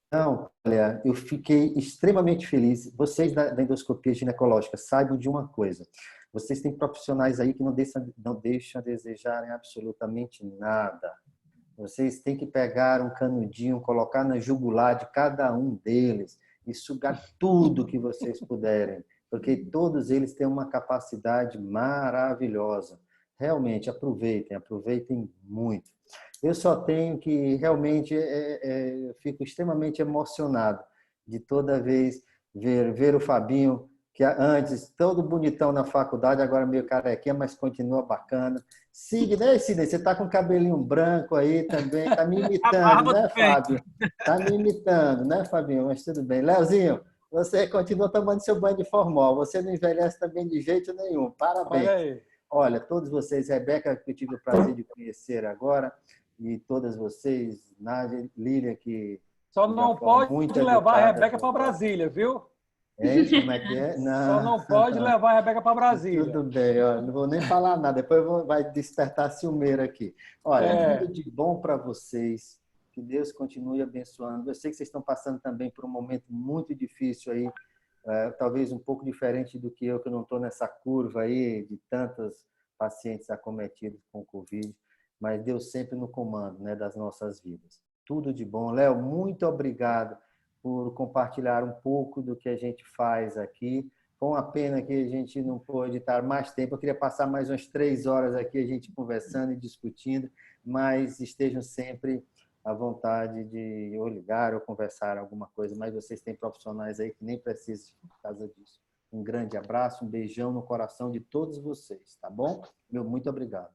Speaker 8: Então, olha, eu fiquei extremamente feliz. Vocês da endoscopia ginecológica saibam de uma coisa. Vocês têm profissionais aí que não deixam a desejarem absolutamente nada. Vocês têm que pegar um canudinho, colocar na jugular de cada um deles e sugar tudo que vocês puderem, porque todos eles têm uma capacidade maravilhosa. Realmente, aproveitem muito. Eu só tenho que realmente eu fico extremamente emocionado de toda vez ver o Fabinho, que antes todo bonitão na faculdade, agora meio carequinha, mas continua bacana. Sidney, né, Sidney? Você está com cabelinho branco aí também, está me imitando, né, Fábio? Está me imitando, né, Fabinho? Mas tudo bem. Leozinho, você continua tomando seu banho de formol, você não envelhece também de jeito nenhum. Parabéns. Olha, todos vocês, Rebeca, que eu tive o prazer de conhecer agora, e todas vocês, Nádia, Lília, que...
Speaker 2: Só não pode levar a Rebeca para Brasília, viu?
Speaker 8: Hein? Como é que é?
Speaker 2: Só não pode levar a Rebeca para Brasília.
Speaker 8: Tudo bem, ó, não vou nem falar nada, depois vai despertar ciumeira aqui. Olha, tudo de bom para vocês, que Deus continue abençoando. Eu sei que vocês estão passando também por um momento muito difícil aí, talvez um pouco diferente do que eu não estou nessa curva aí de tantos pacientes acometidos com Covid, mas Deus sempre no comando, né, das nossas vidas. Tudo de bom. Léo, muito obrigado por compartilhar um pouco do que a gente faz aqui. Foi uma pena que a gente não pôde estar mais tempo. Eu queria passar mais umas 3 horas aqui a gente conversando e discutindo, mas estejam sempre à vontade de ou ligar ou conversar alguma coisa, mas vocês têm profissionais aí que nem precisam por causa disso. Um grande abraço, um beijão no coração de todos vocês, tá bom? Muito obrigado.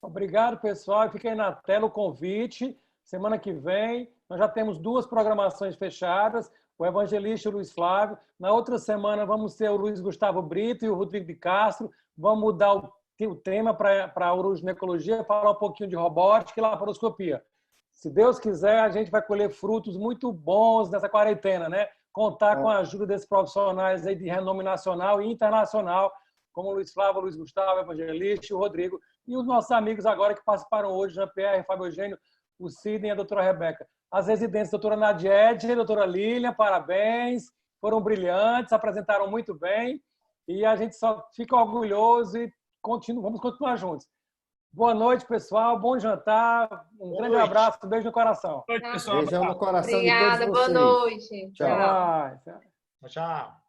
Speaker 2: Obrigado, pessoal. Fica aí na tela o convite. Semana que vem, nós já temos 2 programações fechadas, o evangelista e o Luiz Flávio. Na outra semana, vamos ter o Luiz Gustavo Brito e o Rodrigo de Castro. Vamos mudar o tema para a uroginecologia, falar um pouquinho de robótica e laparoscopia. Se Deus quiser, a gente vai colher frutos muito bons nessa quarentena, né? Contar com a ajuda desses profissionais aí de renome nacional e internacional, como o Luiz Flávio, o Luiz Gustavo, o evangelista e o Rodrigo. E os nossos amigos agora que participaram hoje, Jean-Pierre, Fábio Eugênio, o Sidney e a doutora Rebeca. As residências, doutora Nadiede e doutora Lilian, parabéns, foram brilhantes, apresentaram muito bem e a gente só fica orgulhoso e vamos continuar juntos. Boa noite, pessoal, bom jantar, um grande abraço, um beijo no coração.
Speaker 8: Beijão no coração.
Speaker 4: Obrigada,
Speaker 8: de todos vocês.
Speaker 4: boa noite.
Speaker 8: Tchau.
Speaker 2: Tchau.
Speaker 1: Tchau.